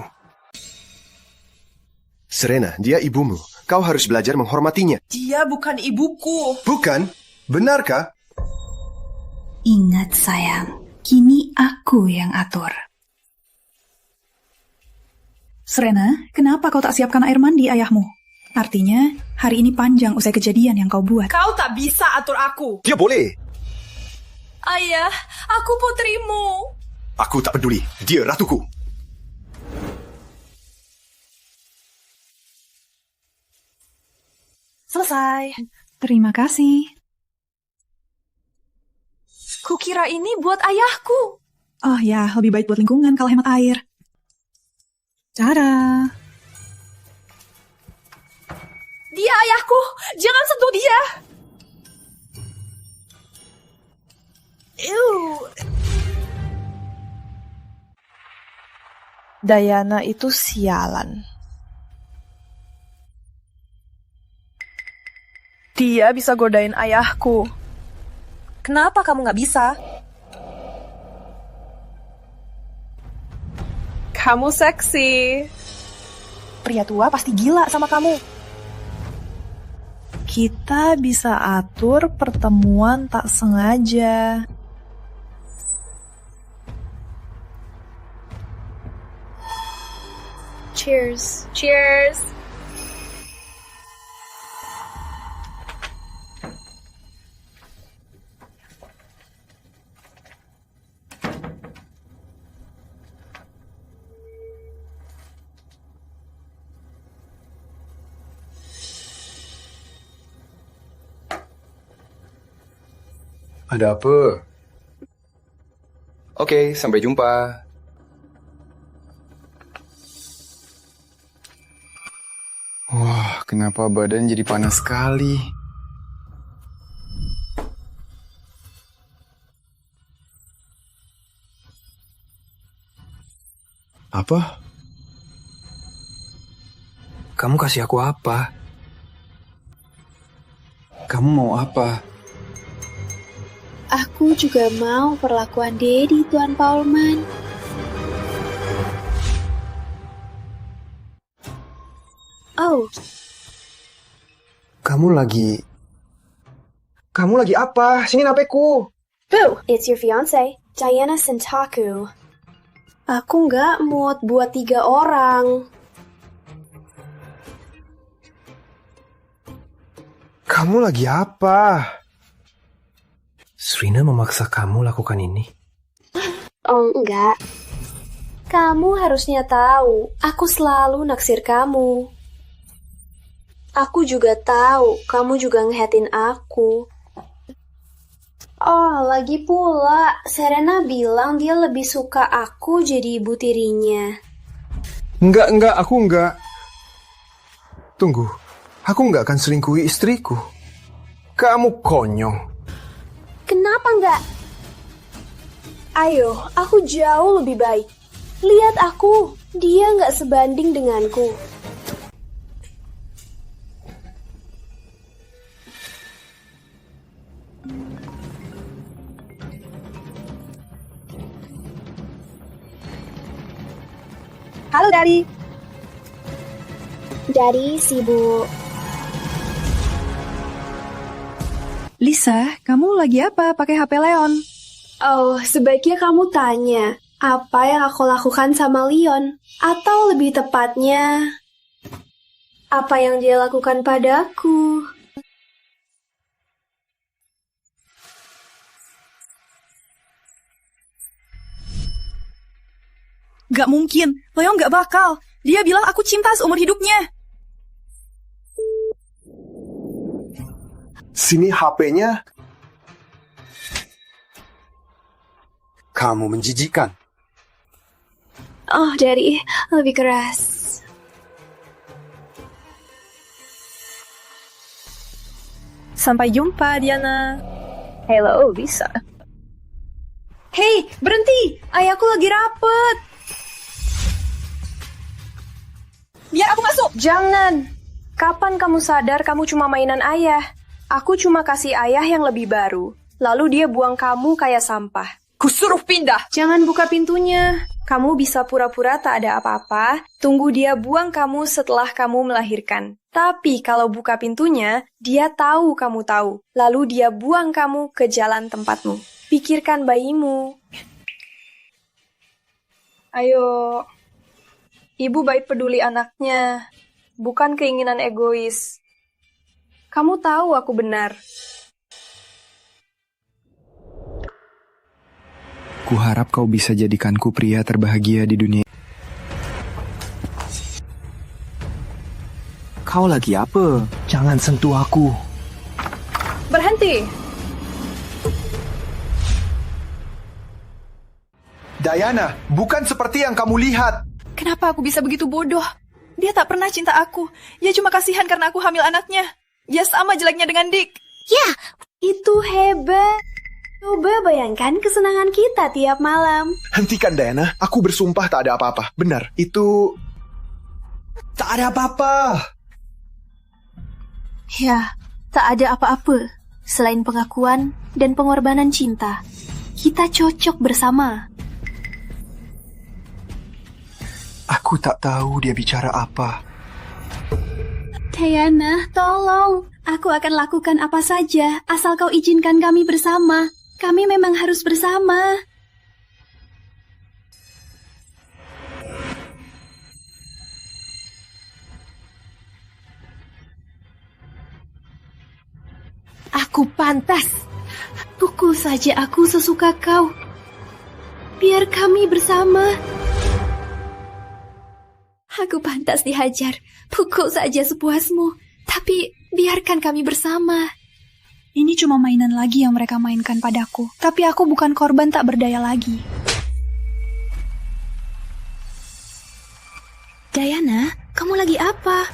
Serena, dia ibumu. Kau harus belajar menghormatinya. Dia bukan ibuku. Bukan? Benarkah? Ingat sayang, kini aku yang atur. Serena, kenapa kau tak siapkan air mandi ayahmu? Artinya, hari ini panjang usai kejadian yang kau buat. Kau tak bisa atur aku. Dia boleh. Ayah, aku putrimu. Aku tak peduli. Dia ratuku. Selesai. Terima kasih. Kukira ini buat ayahku. Oh ya, lebih baik buat lingkungan kalau hemat air. Cara. Dia ayahku. Jangan sentuh dia. Diana itu sialan. Dia bisa godain ayahku. Kenapa kamu nggak bisa? Kamu seksi. Pria tua pasti gila sama kamu. Kita bisa atur pertemuan tak sengaja. Cheers. Cheers. Ada apa? Oke, sampai jumpa. Wah, kenapa badan jadi panas sekali? Apa? Kamu kasih aku apa? Kamu mau apa? Aku juga mau perlakuan Daddy, Tuan Paulman. Oh. Kamu lagi apa? Sini napeku. Boo, it's your fiance, Diana Sentaku. Aku nggak mood buat 3 orang. Kamu lagi apa? Serena memaksa kamu lakukan ini? Oh, enggak. Kamu harusnya tahu, aku selalu naksir kamu. Aku juga tahu, kamu juga ngehatin aku. Oh, lagi pula, Serena bilang dia lebih suka aku jadi ibu tirinya. Enggak, aku enggak. Tunggu, aku enggak akan selingkuhi istriku. Kamu konyol. Kenapa enggak? Ayo, aku jauh lebih baik. Lihat aku, dia enggak sebanding denganku. Halo, Daddy. Daddy sibuk. Lisa, kamu lagi apa pakai HP Leon? Oh, sebaiknya kamu tanya, apa yang aku lakukan sama Leon? Atau lebih tepatnya, apa yang dia lakukan padaku? Gak mungkin, Leon gak bakal. Dia bilang aku cinta seumur hidupnya. Sini HP-nya. Kamu menjijikkan. Oh, Daddy, lebih keras. Sampai jumpa, Diana. Hello, Lisa. Hei, berhenti! Ayahku lagi rapet. Biar aku masuk. Jangan. Kapan kamu sadar kamu cuma mainan ayah? Aku cuma kasih ayah yang lebih baru. lalu dia buang kamu kayak sampah. Kusuruh pindah! Jangan buka pintunya. Kamu bisa pura-pura tak ada apa-apa, tunggu dia buang kamu setelah kamu melahirkan. Tapi kalau buka pintunya, dia tahu kamu tahu. Lalu dia buang kamu ke jalan tempatmu. Pikirkan bayimu. Ayo. Ibu baik peduli anaknya, bukan keinginan egois. Kamu tahu aku benar. Kuharap kau bisa jadikanku pria terbahagia di dunia. Kau lagi apa? Jangan sentuh aku. Berhenti. Diana, bukan seperti yang kamu lihat. Kenapa aku bisa begitu bodoh? Dia tak pernah cinta aku. Dia cuma kasihan karena aku hamil anaknya. Dia sama jeleknya dengan Dick. Ya, itu hebat. Coba bayangkan kesenangan kita tiap malam. Hentikan, Diana. Aku bersumpah tak ada apa-apa. Benar, itu... tak ada apa-apa. Ya, tak ada apa-apa. Selain pengakuan dan pengorbanan cinta. Kita cocok bersama. Aku tak tahu dia bicara apa. Diana, tolong. Aku akan lakukan apa saja, asal kau izinkan kami bersama. Kami memang harus bersama. Aku pantas. Pukul saja aku sesuka kau. Biar kami bersama. Aku pantas dihajar. Pukul saja sepuasmu. Tapi biarkan kami bersama. Ini cuma mainan lagi yang mereka mainkan padaku. Tapi aku bukan korban tak berdaya lagi. Diana, kamu lagi apa?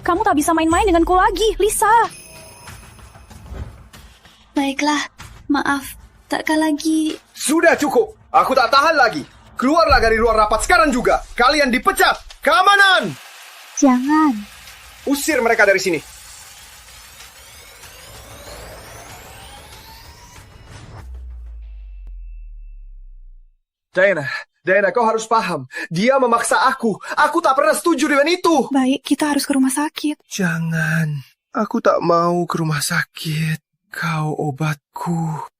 Kamu tak bisa main-main denganku lagi, Lisa. Baiklah, maaf. Takkah lagi... Sudah cukup. Aku tak tahan lagi. Keluarlah dari luar rapat sekarang juga. Kalian dipecat. Keamanan! Jangan. Usir mereka dari sini. Diana, kau harus paham. Dia memaksa aku. Aku tak pernah setuju dengan itu. Baik, kita harus ke rumah sakit. Jangan. Aku tak mau ke rumah sakit. Kau obatku.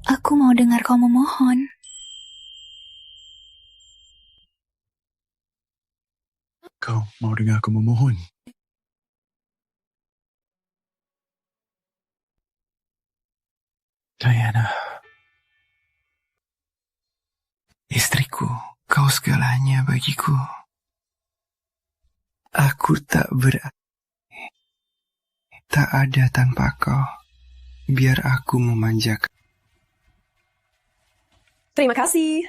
Aku mau dengar kau memohon. Kau mau dengar aku memohon? Diana, istriku, kau segalanya bagiku. Aku tak ada tanpa kau. Biar aku memanjakan. Terima kasih.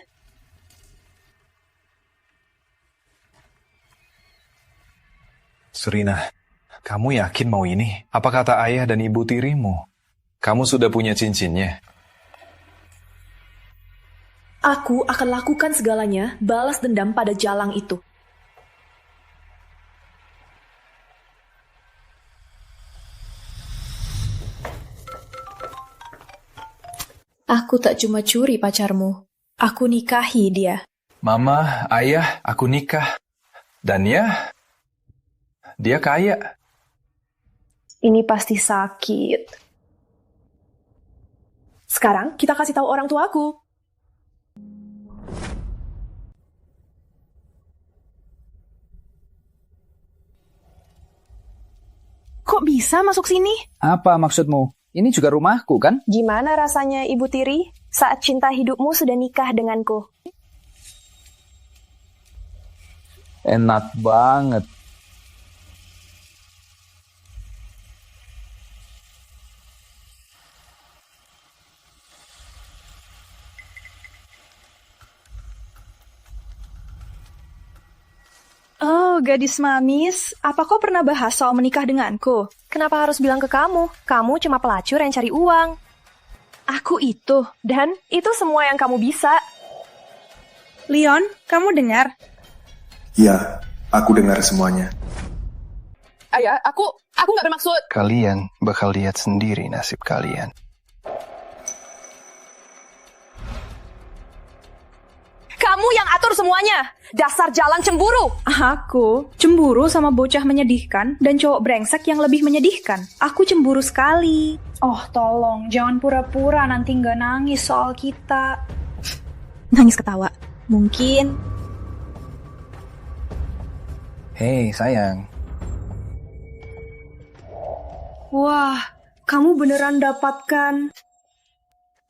Serina, kamu yakin mau ini? Apa kata ayah dan ibu tirimu? Kamu sudah punya cincinnya? Aku akan lakukan segalanya, balas dendam pada Jalang itu. Aku tak cuma curi pacarmu, aku nikahi dia. Mama, ayah, aku nikah. Dan ya, dia kaya. Ini pasti sakit. Sekarang kita kasih tahu orang tuaku. Kok bisa masuk sini? Apa maksudmu? Ini juga rumahku, kan? Gimana rasanya, Ibu Tiri, saat cinta hidupmu sudah nikah denganku? Enak banget. Oh, gadis manis, apa kau pernah bahas soal menikah denganku? Kenapa harus bilang ke kamu? Kamu cuma pelacur yang cari uang. Aku itu, dan itu semua yang kamu bisa. Leon, kamu dengar? Ya, aku dengar semuanya. Ayah, aku nggak bermaksud. Kalian bakal lihat sendiri nasib kalian. Kamu yang atur semuanya. Dasar jalan cemburu. Aku cemburu sama bocah menyedihkan dan cowok brengsek yang lebih menyedihkan. Aku cemburu sekali. Oh, tolong, jangan pura-pura nanti nggak nangis soal kita. Nangis ketawa. Mungkin. Hei, sayang. Wah, kamu beneran dapatkan.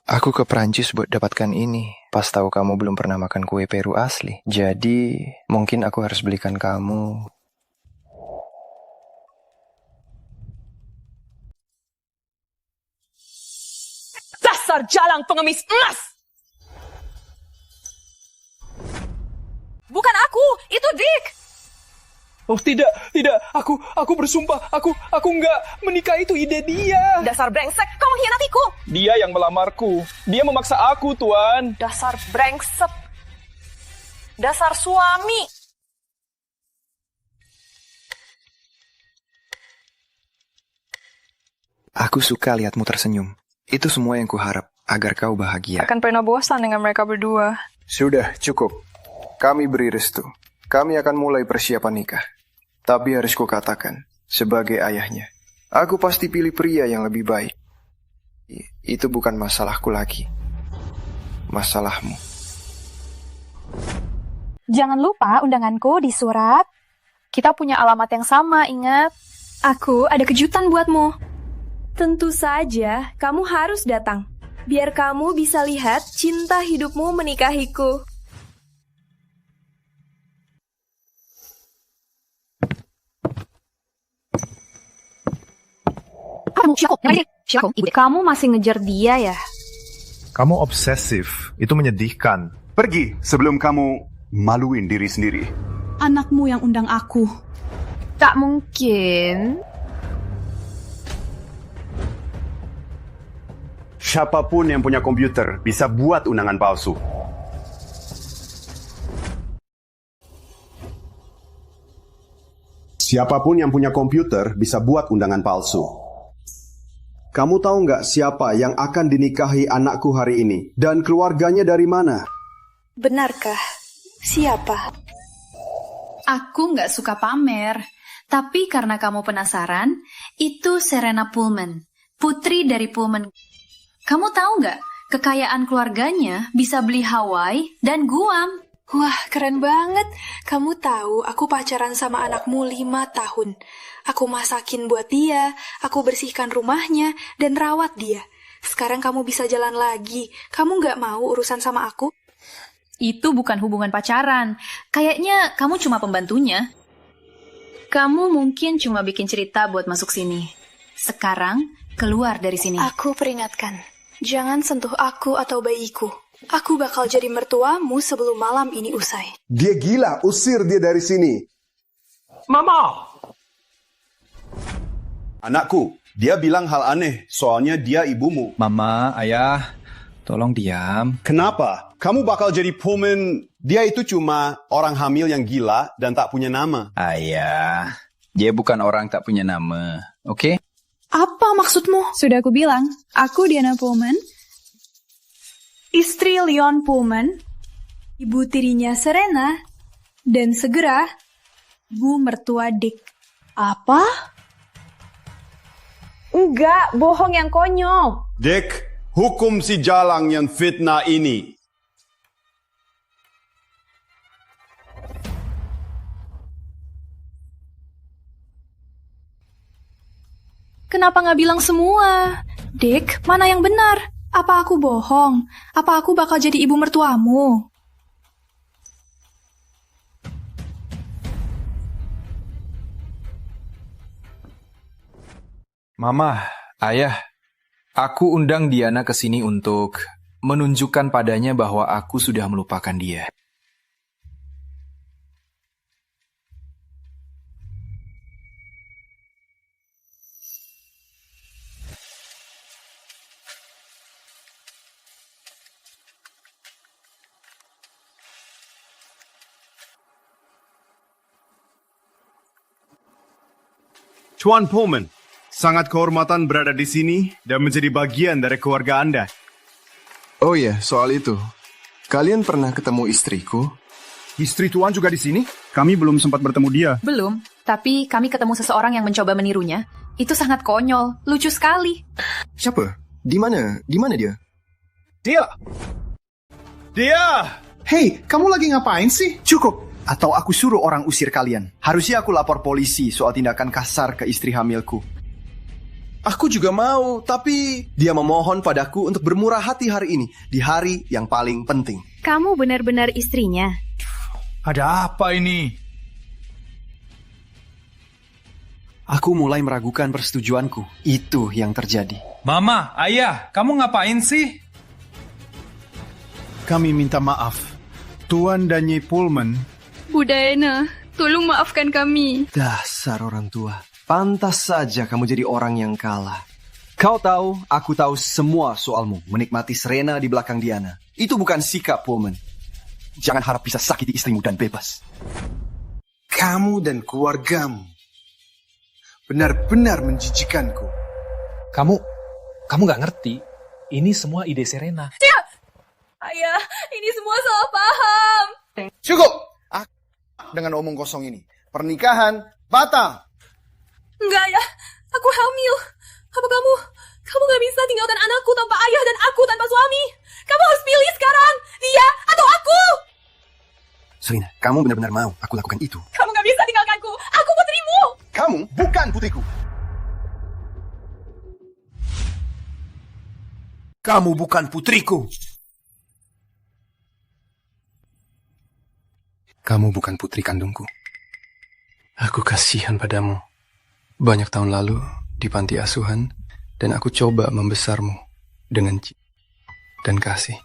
Aku ke Prancis buat dapatkan ini. Pas tahu kamu belum pernah makan kue Peru asli. Jadi, mungkin aku harus belikan kamu. Dasar jalang pengemis emas. Bukan aku, itu Dick. Oh tidak, aku bersumpah, aku nggak menikah, itu ide dia. Dasar brengsek, kau mengkhianatiku. Dia yang melamarku, dia memaksa aku, Tuan. Dasar brengsek. Dasar suami. Aku suka lihatmu tersenyum. Itu semua yang kuharap, agar kau bahagia. Akan pernah bosan dengan mereka berdua. Sudah, cukup. Kami beri restu. Kami akan mulai persiapan nikah. Tapi harus kukatakan, sebagai ayahnya, aku pasti pilih pria yang lebih baik. Itu bukan masalahku lagi. Masalahmu. Jangan lupa undanganku di surat. Kita punya alamat yang sama, ingat. Aku ada kejutan buatmu. Tentu saja, kamu harus datang. Biar kamu bisa lihat cinta hidupmu menikahiku. Kamu masih ngejar dia ya? Kamu obsesif, itu menyedihkan. Pergi sebelum kamu maluin diri sendiri. Anakmu yang undang aku. Tak mungkin. Siapapun yang punya komputer bisa buat undangan palsu. Siapapun yang punya komputer bisa buat undangan palsu. Kamu tahu nggak siapa yang akan dinikahi anakku hari ini? Dan keluarganya dari mana? Benarkah? Siapa? Aku nggak suka pamer. Tapi karena kamu penasaran, itu Serena Pullman, putri dari Pullman. Kamu tahu nggak, kekayaan keluarganya bisa beli Hawaii dan Guam. Wah, keren banget. Kamu tahu, aku pacaran sama anakmu 5 tahun. Aku masakin buat dia, aku bersihkan rumahnya, dan rawat dia. Sekarang kamu bisa jalan lagi. Kamu nggak mau urusan sama aku? Itu bukan hubungan pacaran. Kayaknya kamu cuma pembantunya. Kamu mungkin cuma bikin cerita buat masuk sini. Sekarang, keluar dari sini. Aku peringatkan, jangan sentuh aku atau bayiku. Aku bakal jadi mertuamu sebelum malam ini usai. Dia gila, usir dia dari sini. Mama! Anakku, dia bilang hal aneh, soalnya dia ibumu. Mama, ayah, tolong diam. Kenapa? Kamu bakal jadi Pullman. Dia itu cuma orang hamil yang gila dan tak punya nama. Ayah, dia bukan orang tak punya nama, oke? Apa maksudmu? Sudah aku bilang, aku Diana Pullman, istri Leon Pullman, Ibu tirinya Serena, dan segera ibu mertua Dick. Apa? Enggak, bohong yang konyol. Dick, hukum si jalang yang fitnah ini. Kenapa nggak bilang semua? Dick, mana yang benar? Apa aku bohong? Apa aku bakal jadi ibu mertuamu? Mama, ayah, aku undang Diana ke sini untuk menunjukkan padanya bahwa aku sudah melupakan dia. Tuan Pullman, sangat kehormatan berada di sini dan menjadi bagian dari keluarga Anda. Oh iya, soal itu. Kalian pernah ketemu istriku? Istri Tuan juga di sini? Kami belum sempat bertemu dia. Belum, tapi kami ketemu seseorang yang mencoba menirunya. Itu sangat konyol, lucu sekali. Siapa? Di mana dia? Dia! Hei, kamu lagi ngapain sih? Cukup! Atau aku suruh orang usir kalian. Harusnya aku lapor polisi soal tindakan kasar ke istri hamilku. Aku juga mau, tapi dia memohon padaku untuk bermurah hati hari ini, di hari yang paling penting. Kamu benar-benar istrinya. Ada apa ini? Aku mulai meragukan persetujuanku. Itu yang terjadi. Mama, ayah, kamu ngapain sih? Kami minta maaf. Tuan dan Nyi Pullman. Bu Diana, tolong maafkan kami. Dasar orang tua. Pantas saja kamu jadi orang yang kalah. Kau tahu, aku tahu semua soalmu. Menikmati Serena di belakang Diana. Itu bukan sikap, Pullman. Jangan harap bisa sakiti istrimu dan bebas. Kamu dan keluargamu benar-benar menjijikanku. Kamu gak ngerti. Ini semua ide Serena. Ayah, ini semua salah paham. Cukup! Dengan omong kosong ini. Pernikahan batal. Enggak, Ayah. Aku hamil. Apa kamu gak bisa tinggalkan anakku tanpa ayah dan aku tanpa suami? Kamu harus pilih sekarang. Dia atau aku. Serena, kamu benar-benar mau aku lakukan itu? Kamu gak bisa tinggalkanku. Aku putrimu. Kamu bukan putriku. Kamu bukan putriku. Kamu bukan putri kandungku. Aku kasihan padamu. Banyak tahun lalu di panti asuhan, dan aku coba membesarmu dengan cinta dan kasih.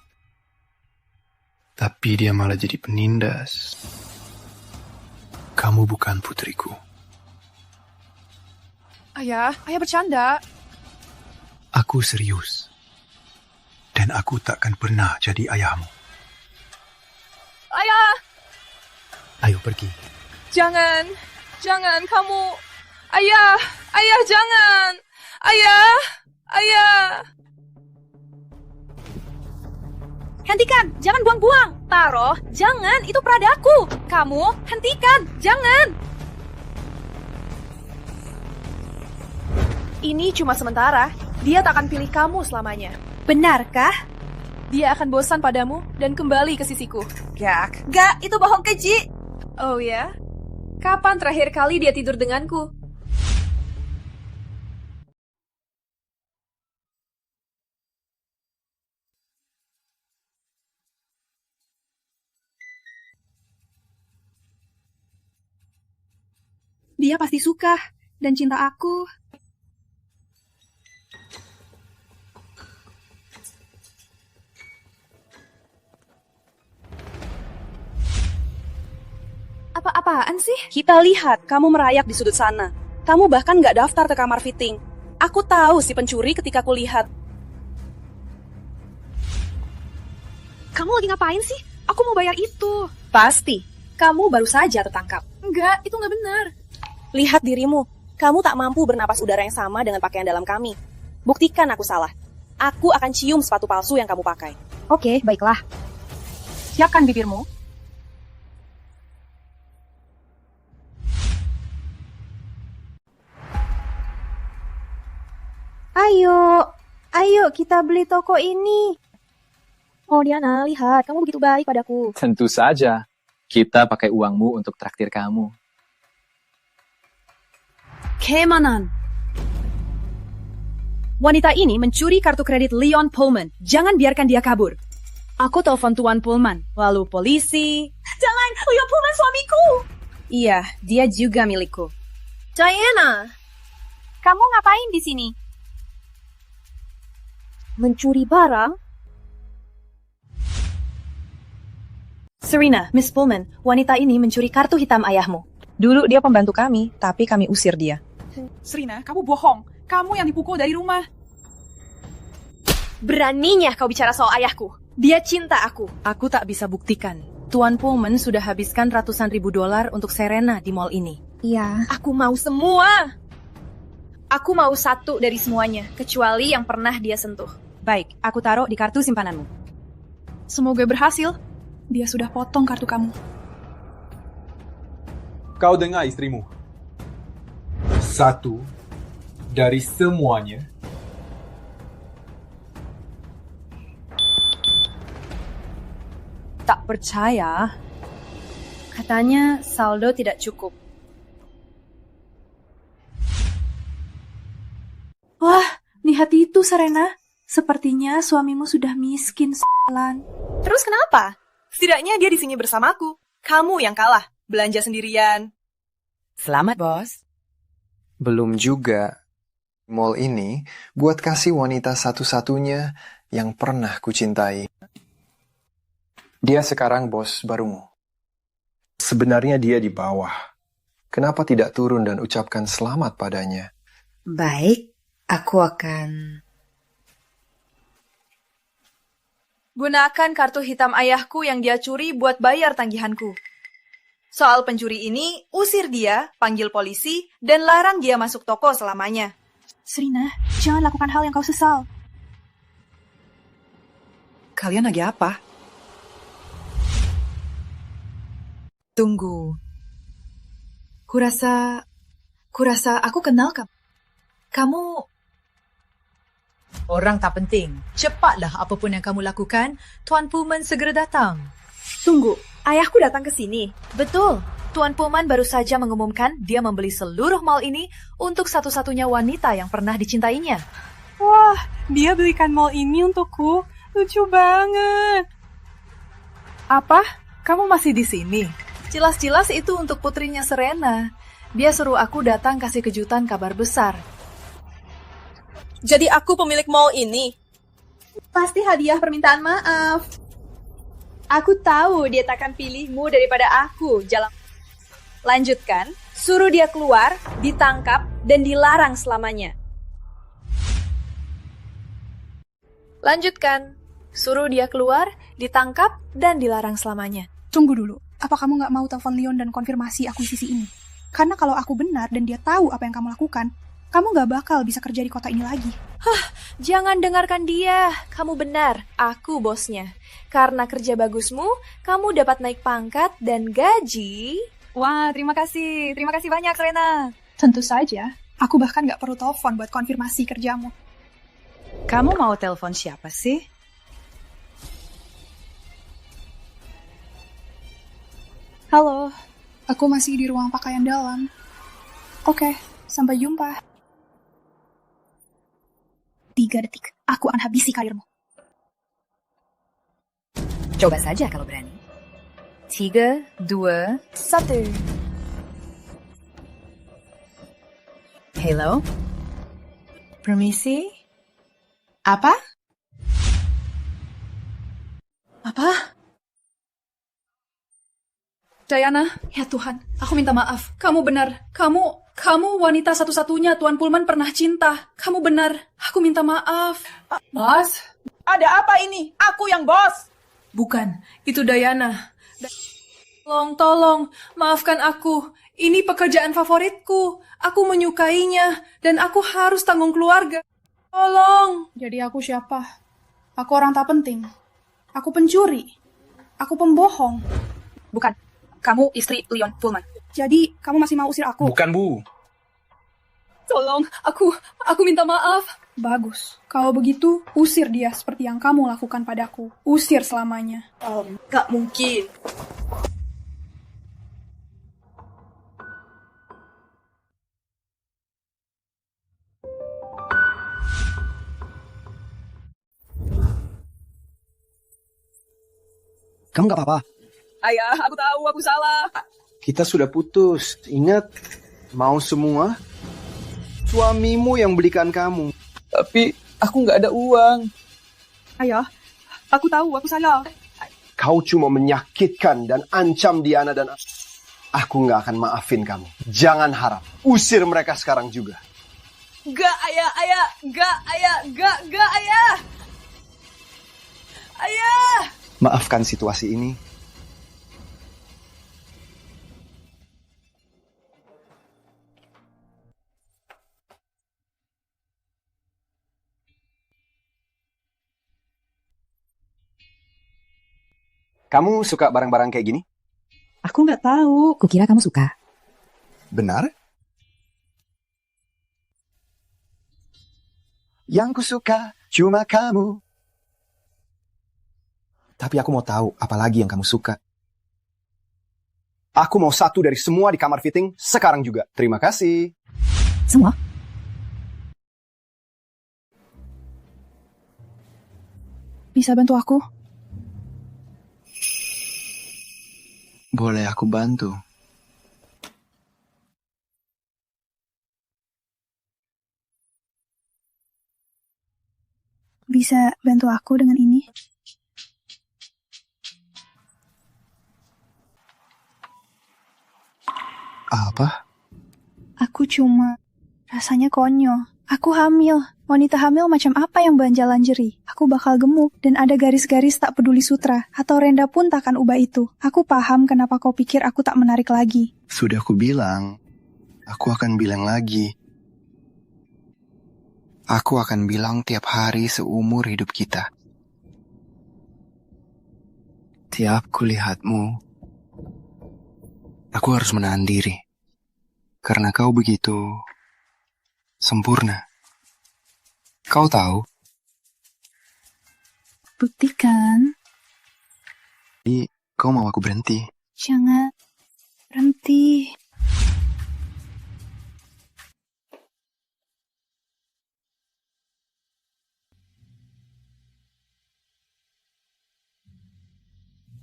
Tapi dia malah jadi penindas. Kamu bukan putriku. Ayah bercanda. Aku serius. Dan aku takkan pernah jadi ayahmu. Ayah. Ayo pergi. Jangan kamu. Ayah, jangan. Ayah. Hentikan, jangan buang-buang. Taro, jangan, itu peradaku. Kamu, hentikan, jangan. Ini cuma sementara. Dia tak akan pilih kamu selamanya. Benarkah? Dia akan bosan padamu dan kembali ke sisiku. Gak, itu bohong keji. Oh ya? Kapan terakhir kali dia tidur denganku? Dia pasti suka dan cinta aku. Apa-apaan sih? Kita lihat kamu merayap di sudut sana. Kamu bahkan nggak daftar ke kamar fitting. Aku tahu si pencuri ketika aku lihat. Kamu lagi ngapain sih? Aku mau bayar itu. Pasti. Kamu baru saja tertangkap. Enggak, itu nggak benar. Lihat dirimu. Kamu tak mampu bernapas udara yang sama dengan pakaian dalam kami. Buktikan aku salah. Aku akan cium sepatu palsu yang kamu pakai. Oke, baiklah. Siapkan bibirmu. Ayo kita beli toko ini. Oh Diana, lihat, kamu begitu baik padaku. Tentu saja. Kita pakai uangmu untuk traktir kamu. Kemanan. Wanita ini mencuri kartu kredit Leon Pullman. Jangan biarkan dia kabur. Aku telepon Tuan Pullman, lalu polisi. Jangan, Leon Pullman suamiku. Iya, dia juga milikku. Diana, kamu ngapain di sini? Mencuri barang? Serena, Miss Pullman, wanita ini mencuri kartu hitam ayahmu. Dulu dia pembantu kami, tapi kami usir dia. Serena, kamu bohong. Kamu yang dipukul dari rumah. Beraninya kau bicara soal ayahku. Dia cinta aku. Aku tak bisa buktikan. Tuan Pullman sudah habiskan ratusan ribu dolar untuk Serena di mall ini. Iya. Aku mau semua. Aku mau satu dari semuanya, kecuali yang pernah dia sentuh. Baik, aku taruh di kartu simpananmu. Semoga berhasil. Dia sudah potong kartu kamu. Kau dengar istrimu. Satu dari semuanya. Tak percaya. Katanya saldo tidak cukup. Wah, lihat itu, Serena. Sepertinya suamimu sudah miskin, s**lan. Terus kenapa? Setidaknya dia di sini bersamaku. Kamu yang kalah, belanja sendirian. Selamat, bos. Belum juga. Mall ini buat kasih wanita satu-satunya yang pernah kucintai. Dia sekarang bos barumu. Sebenarnya dia di bawah. Kenapa tidak turun dan ucapkan selamat padanya? Baik, aku akan... Gunakan kartu hitam ayahku yang dia curi buat bayar tagihanku. Soal pencuri ini, usir dia, panggil polisi, dan larang dia masuk toko selamanya. Serena, jangan lakukan hal yang kau sesal. Kalian lagi apa? Tunggu. Kurasa aku kenal kamu. Kamu... Orang tak penting. Cepatlah apapun yang kamu lakukan, Tuan Pullman segera datang. Tunggu, ayahku datang ke sini. Betul. Tuan Pullman baru saja mengumumkan dia membeli seluruh mall ini untuk satu-satunya wanita yang pernah dicintainya. Wah, dia belikan mall ini untukku. Lucu banget. Apa? Kamu masih di sini? Jelas-jelas itu untuk putrinya Serena. Dia suruh aku datang kasih kejutan kabar besar. Jadi aku pemilik mall ini? Pasti hadiah permintaan maaf. Aku tahu dia takkan pilihmu daripada aku. Lanjutkan, suruh dia keluar, ditangkap, dan dilarang selamanya. Lanjutkan, suruh dia keluar, ditangkap, dan dilarang selamanya. Tunggu dulu, apa kamu nggak mau telepon Leon dan konfirmasi akuisisi ini? Karena kalau aku benar dan dia tahu apa yang kamu lakukan, kamu nggak bakal bisa kerja di kota ini lagi. Jangan dengarkan dia. Kamu benar, aku bosnya. Karena kerja bagusmu, kamu dapat naik pangkat dan gaji. Wah, terima kasih. Terima kasih banyak, Serena. Tentu saja. Aku bahkan nggak perlu telepon buat konfirmasi kerjamu. Kamu mau telepon siapa sih? Halo, aku masih di ruang pakaian dalam. Oke, sampai jumpa. 3 detik, aku akan habisi karirmu. Coba saja kalau berani. 3, 2, 1. Hello? Permisi? Apa? Apa? Diana, ya Tuhan, aku minta maaf. Kamu benar. Kamu wanita satu-satunya Tuan Pullman pernah cinta. Kamu benar. Aku minta maaf. Bos? Ada apa ini? Aku yang bos. Bukan, itu Diana. Tolong, maafkan aku. Ini pekerjaan favoritku. Aku menyukainya, dan aku harus tanggung keluarga. Tolong. Jadi aku siapa? Aku orang tak penting. Aku pencuri. Aku pembohong. Bukan. Kamu istri Leon Pullman. Jadi, kamu masih mau usir aku? Bukan, Bu. Tolong, aku minta maaf. Bagus. Kalau begitu, usir dia seperti yang kamu lakukan padaku. Usir selamanya. Gak mungkin. Kamu gak apa-apa? Ayah, aku tahu aku salah. Kita sudah putus. Ingat, mau semua? Suamimu yang belikan kamu. Tapi aku nggak ada uang. Ayah, aku tahu aku salah. Kau cuma menyakitkan dan ancam Diana dan aku nggak akan maafin kamu. Jangan harap. Usir mereka sekarang juga. Gak, ayah. Gak, ayah. Ayah! Maafkan situasi ini. Kamu suka barang-barang kayak gini? Aku nggak tahu. Kukira kamu suka. Benar? Yang kusuka cuma kamu. Tapi aku mau tahu apa lagi yang kamu suka. Aku mau satu dari semua di kamar fitting sekarang juga. Terima kasih. Semua? Bisa bantu aku? Boleh aku bantu? Bisa bantu aku dengan ini? Apa? Aku cuma rasanya konyol. Aku hamil. Wanita hamil macam apa yang belanja lingerie? Aku bakal gemuk dan ada garis-garis tak peduli sutra. Atau Renda pun takkan ubah itu. Aku paham kenapa kau pikir aku tak menarik lagi. Sudah aku bilang. Aku akan bilang lagi. Aku akan bilang tiap hari seumur hidup kita. Tiap kulihatmu, aku harus menahan diri. Karena kau begitu sempurna. Kau tahu? Buktikan. Jadi, kau mau aku berhenti? Jangan berhenti.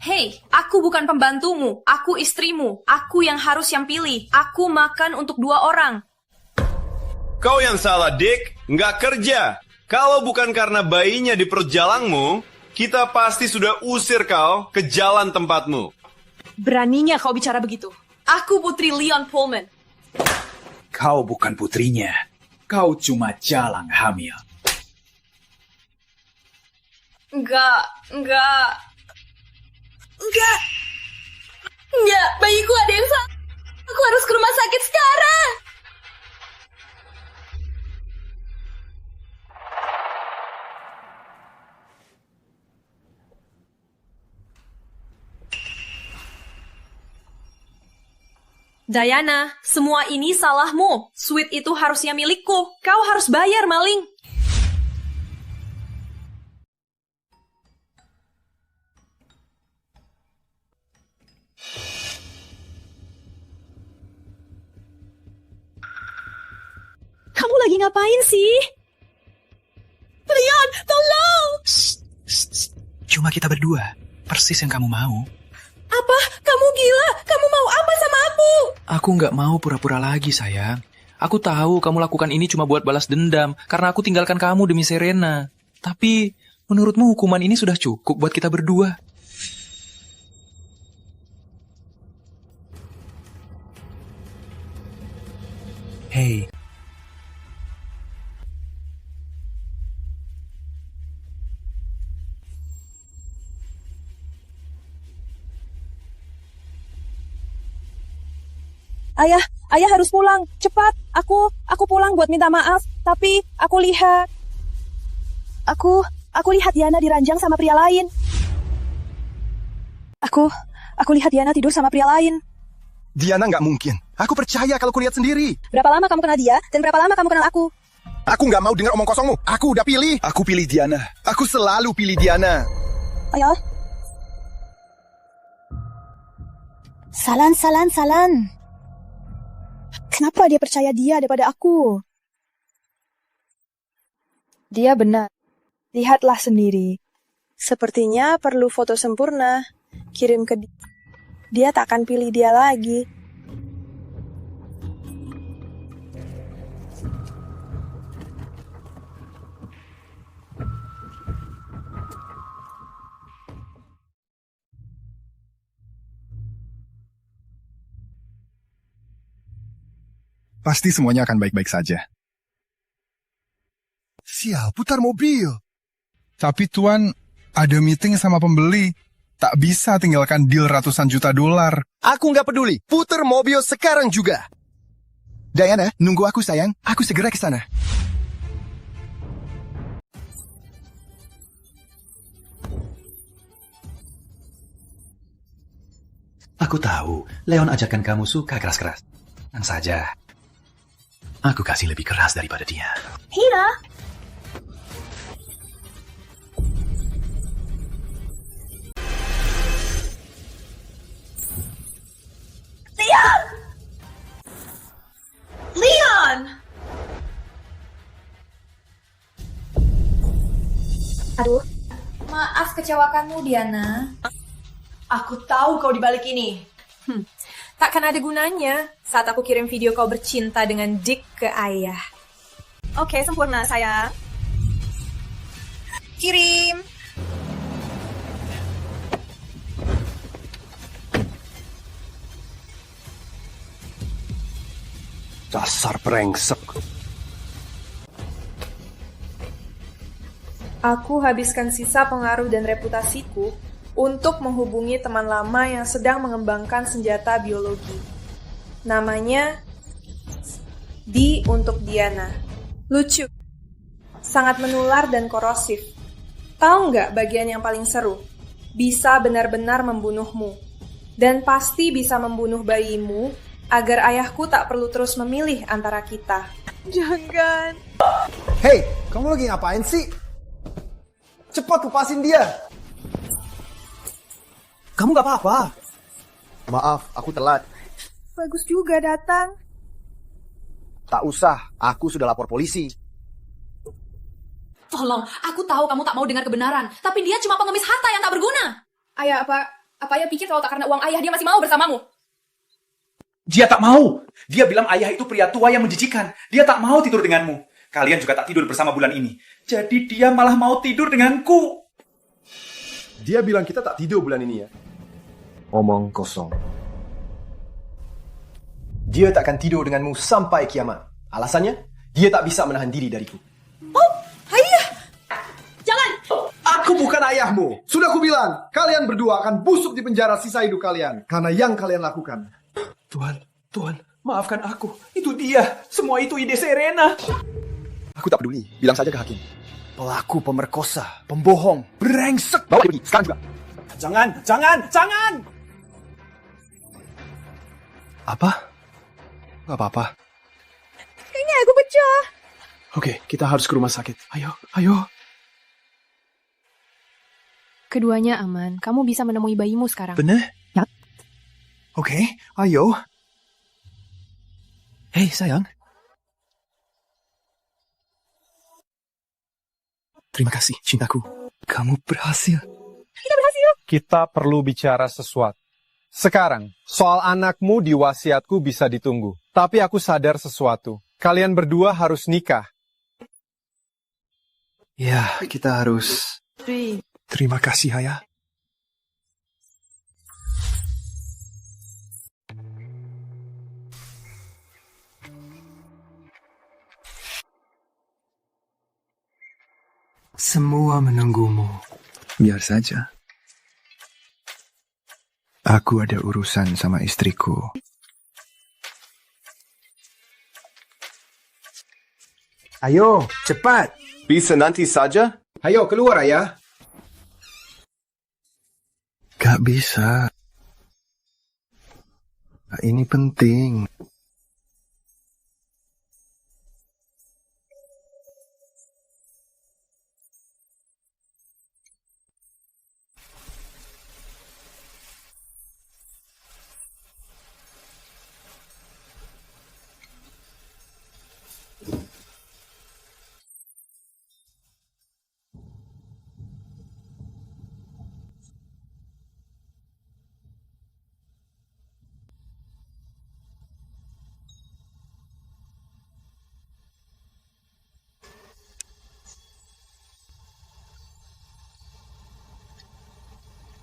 Hei, aku bukan pembantumu. Aku istrimu. Aku yang harus yang pilih. Aku makan untuk 2 orang. Kau yang salah, Dick. Nggak kerja. Kalau bukan karena bayinya di perut jalangmu, kita pasti sudah usir kau ke jalan tempatmu. Beraninya kau bicara begitu. Aku putri Leon Pullman. Kau bukan putrinya. Kau cuma jalang hamil. Enggak. Bayiku ada yang salah. Aku harus ke rumah sakit sekarang. Diana, semua ini salahmu. Suite itu harusnya milikku. Kau harus bayar, maling. Kamu lagi ngapain sih? Leon, tolong! Cuma kita berdua. Persis yang kamu mau. Apa? Kamu gila? Kamu mau apa sama aku? Aku nggak mau pura-pura lagi, sayang. Aku tahu kamu lakukan ini cuma buat balas dendam, karena aku tinggalkan kamu demi Serena. Tapi, menurutmu hukuman ini sudah cukup buat kita berdua? Hei. Ayah harus pulang. Cepat. Aku pulang buat minta maaf. Tapi aku lihat Diana diranjang sama pria lain. Aku lihat Diana tidur sama pria lain. Diana nggak mungkin. Aku percaya kalau kulihat sendiri. Berapa lama kamu kenal dia dan berapa lama kamu kenal aku? Aku nggak mau dengar omong kosongmu. Aku udah pilih. Aku pilih Diana. Aku selalu pilih Diana. Ayah. Salan. Kenapa dia percaya dia daripada aku? Dia benar. Lihatlah sendiri. Sepertinya perlu foto sempurna. Kirim ke dia. Dia tak akan pilih dia lagi. Pasti semuanya akan baik-baik saja. Sial, putar mobil. Tapi Tuan, ada meeting sama pembeli. Tak bisa tinggalkan deal ratusan juta dolar. Aku nggak peduli. Putar mobil sekarang juga. Diana, nunggu aku sayang. Aku segera ke sana. Aku tahu, Leon ajarkan kamu suka keras-keras. Tenang saja. Aku kasih lebih keras daripada dia. Hira! Leon! Leon! Aduh, maaf kecewakanmu, Diana. Aku tahu kau di balik ini. Takkan ada gunanya saat aku kirim video kau bercinta dengan Dick ke ayah. Oke, sempurna, sayang. Kirim. Dasar brengsek. Aku habiskan sisa pengaruh dan reputasiku untuk menghubungi teman lama yang sedang mengembangkan senjata biologi. Namanya D untuk Diana. Lucu. Sangat menular dan korosif. Tahu nggak bagian yang paling seru? Bisa benar-benar membunuhmu. Dan pasti bisa membunuh bayimu agar ayahku tak perlu terus memilih antara kita. Jangan. Hei, kamu lagi ngapain sih? Cepat lepasin dia. Kamu gak apa-apa. Maaf, aku telat. Bagus juga datang. Tak usah, aku sudah lapor polisi. Tolong, aku tahu kamu tak mau dengar kebenaran, tapi dia cuma pengemis harta yang tak berguna. Ayah, apa ayah pikir kalau tak karena uang ayah dia masih mau bersamamu? Dia tak mau. Dia bilang ayah itu pria tua yang menjijikan. Dia tak mau tidur denganmu. Kalian juga tak tidur bersama bulan ini. Jadi dia malah mau tidur denganku. Dia bilang kita tak tidur bulan ini ya. Omong kosong. Dia takkan tidur denganmu sampai kiamat. Alasannya, dia tak bisa menahan diri dariku. Oh, ayah! Jangan! Aku bukan ayahmu. Sudah aku bilang, kalian berdua akan busuk di penjara sisa hidup kalian. Karena yang kalian lakukan. Tuhan, maafkan aku. Itu dia. Semua itu ide Serena. Aku tak peduli. Bilang saja ke hakim. Pelaku pemerkosa, pembohong, brengsek. Bawa dia pergi, sekarang juga. Jangan! Apa? Gak apa-apa. Kayaknya aku pecah. Oke, kita harus ke rumah sakit. Ayo. Keduanya aman. Kamu bisa menemui bayimu sekarang. Bener? Ya. Oke, ayo. Hei, sayang. Terima kasih, cintaku. Kamu berhasil. Kita berhasil. Kita perlu bicara sesuatu. Sekarang, soal anakmu di wasiatku bisa ditunggu. Tapi aku sadar sesuatu. Kalian berdua harus nikah. Ya, kita harus... Terima kasih, Ayah. Semua menunggumu. Biar saja. Aku ada urusan sama istriku. Ayo, cepat. Bisa nanti saja? Ayo, keluar, Ayah. Gak bisa. Ini penting.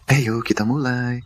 Ayo, kita mulai.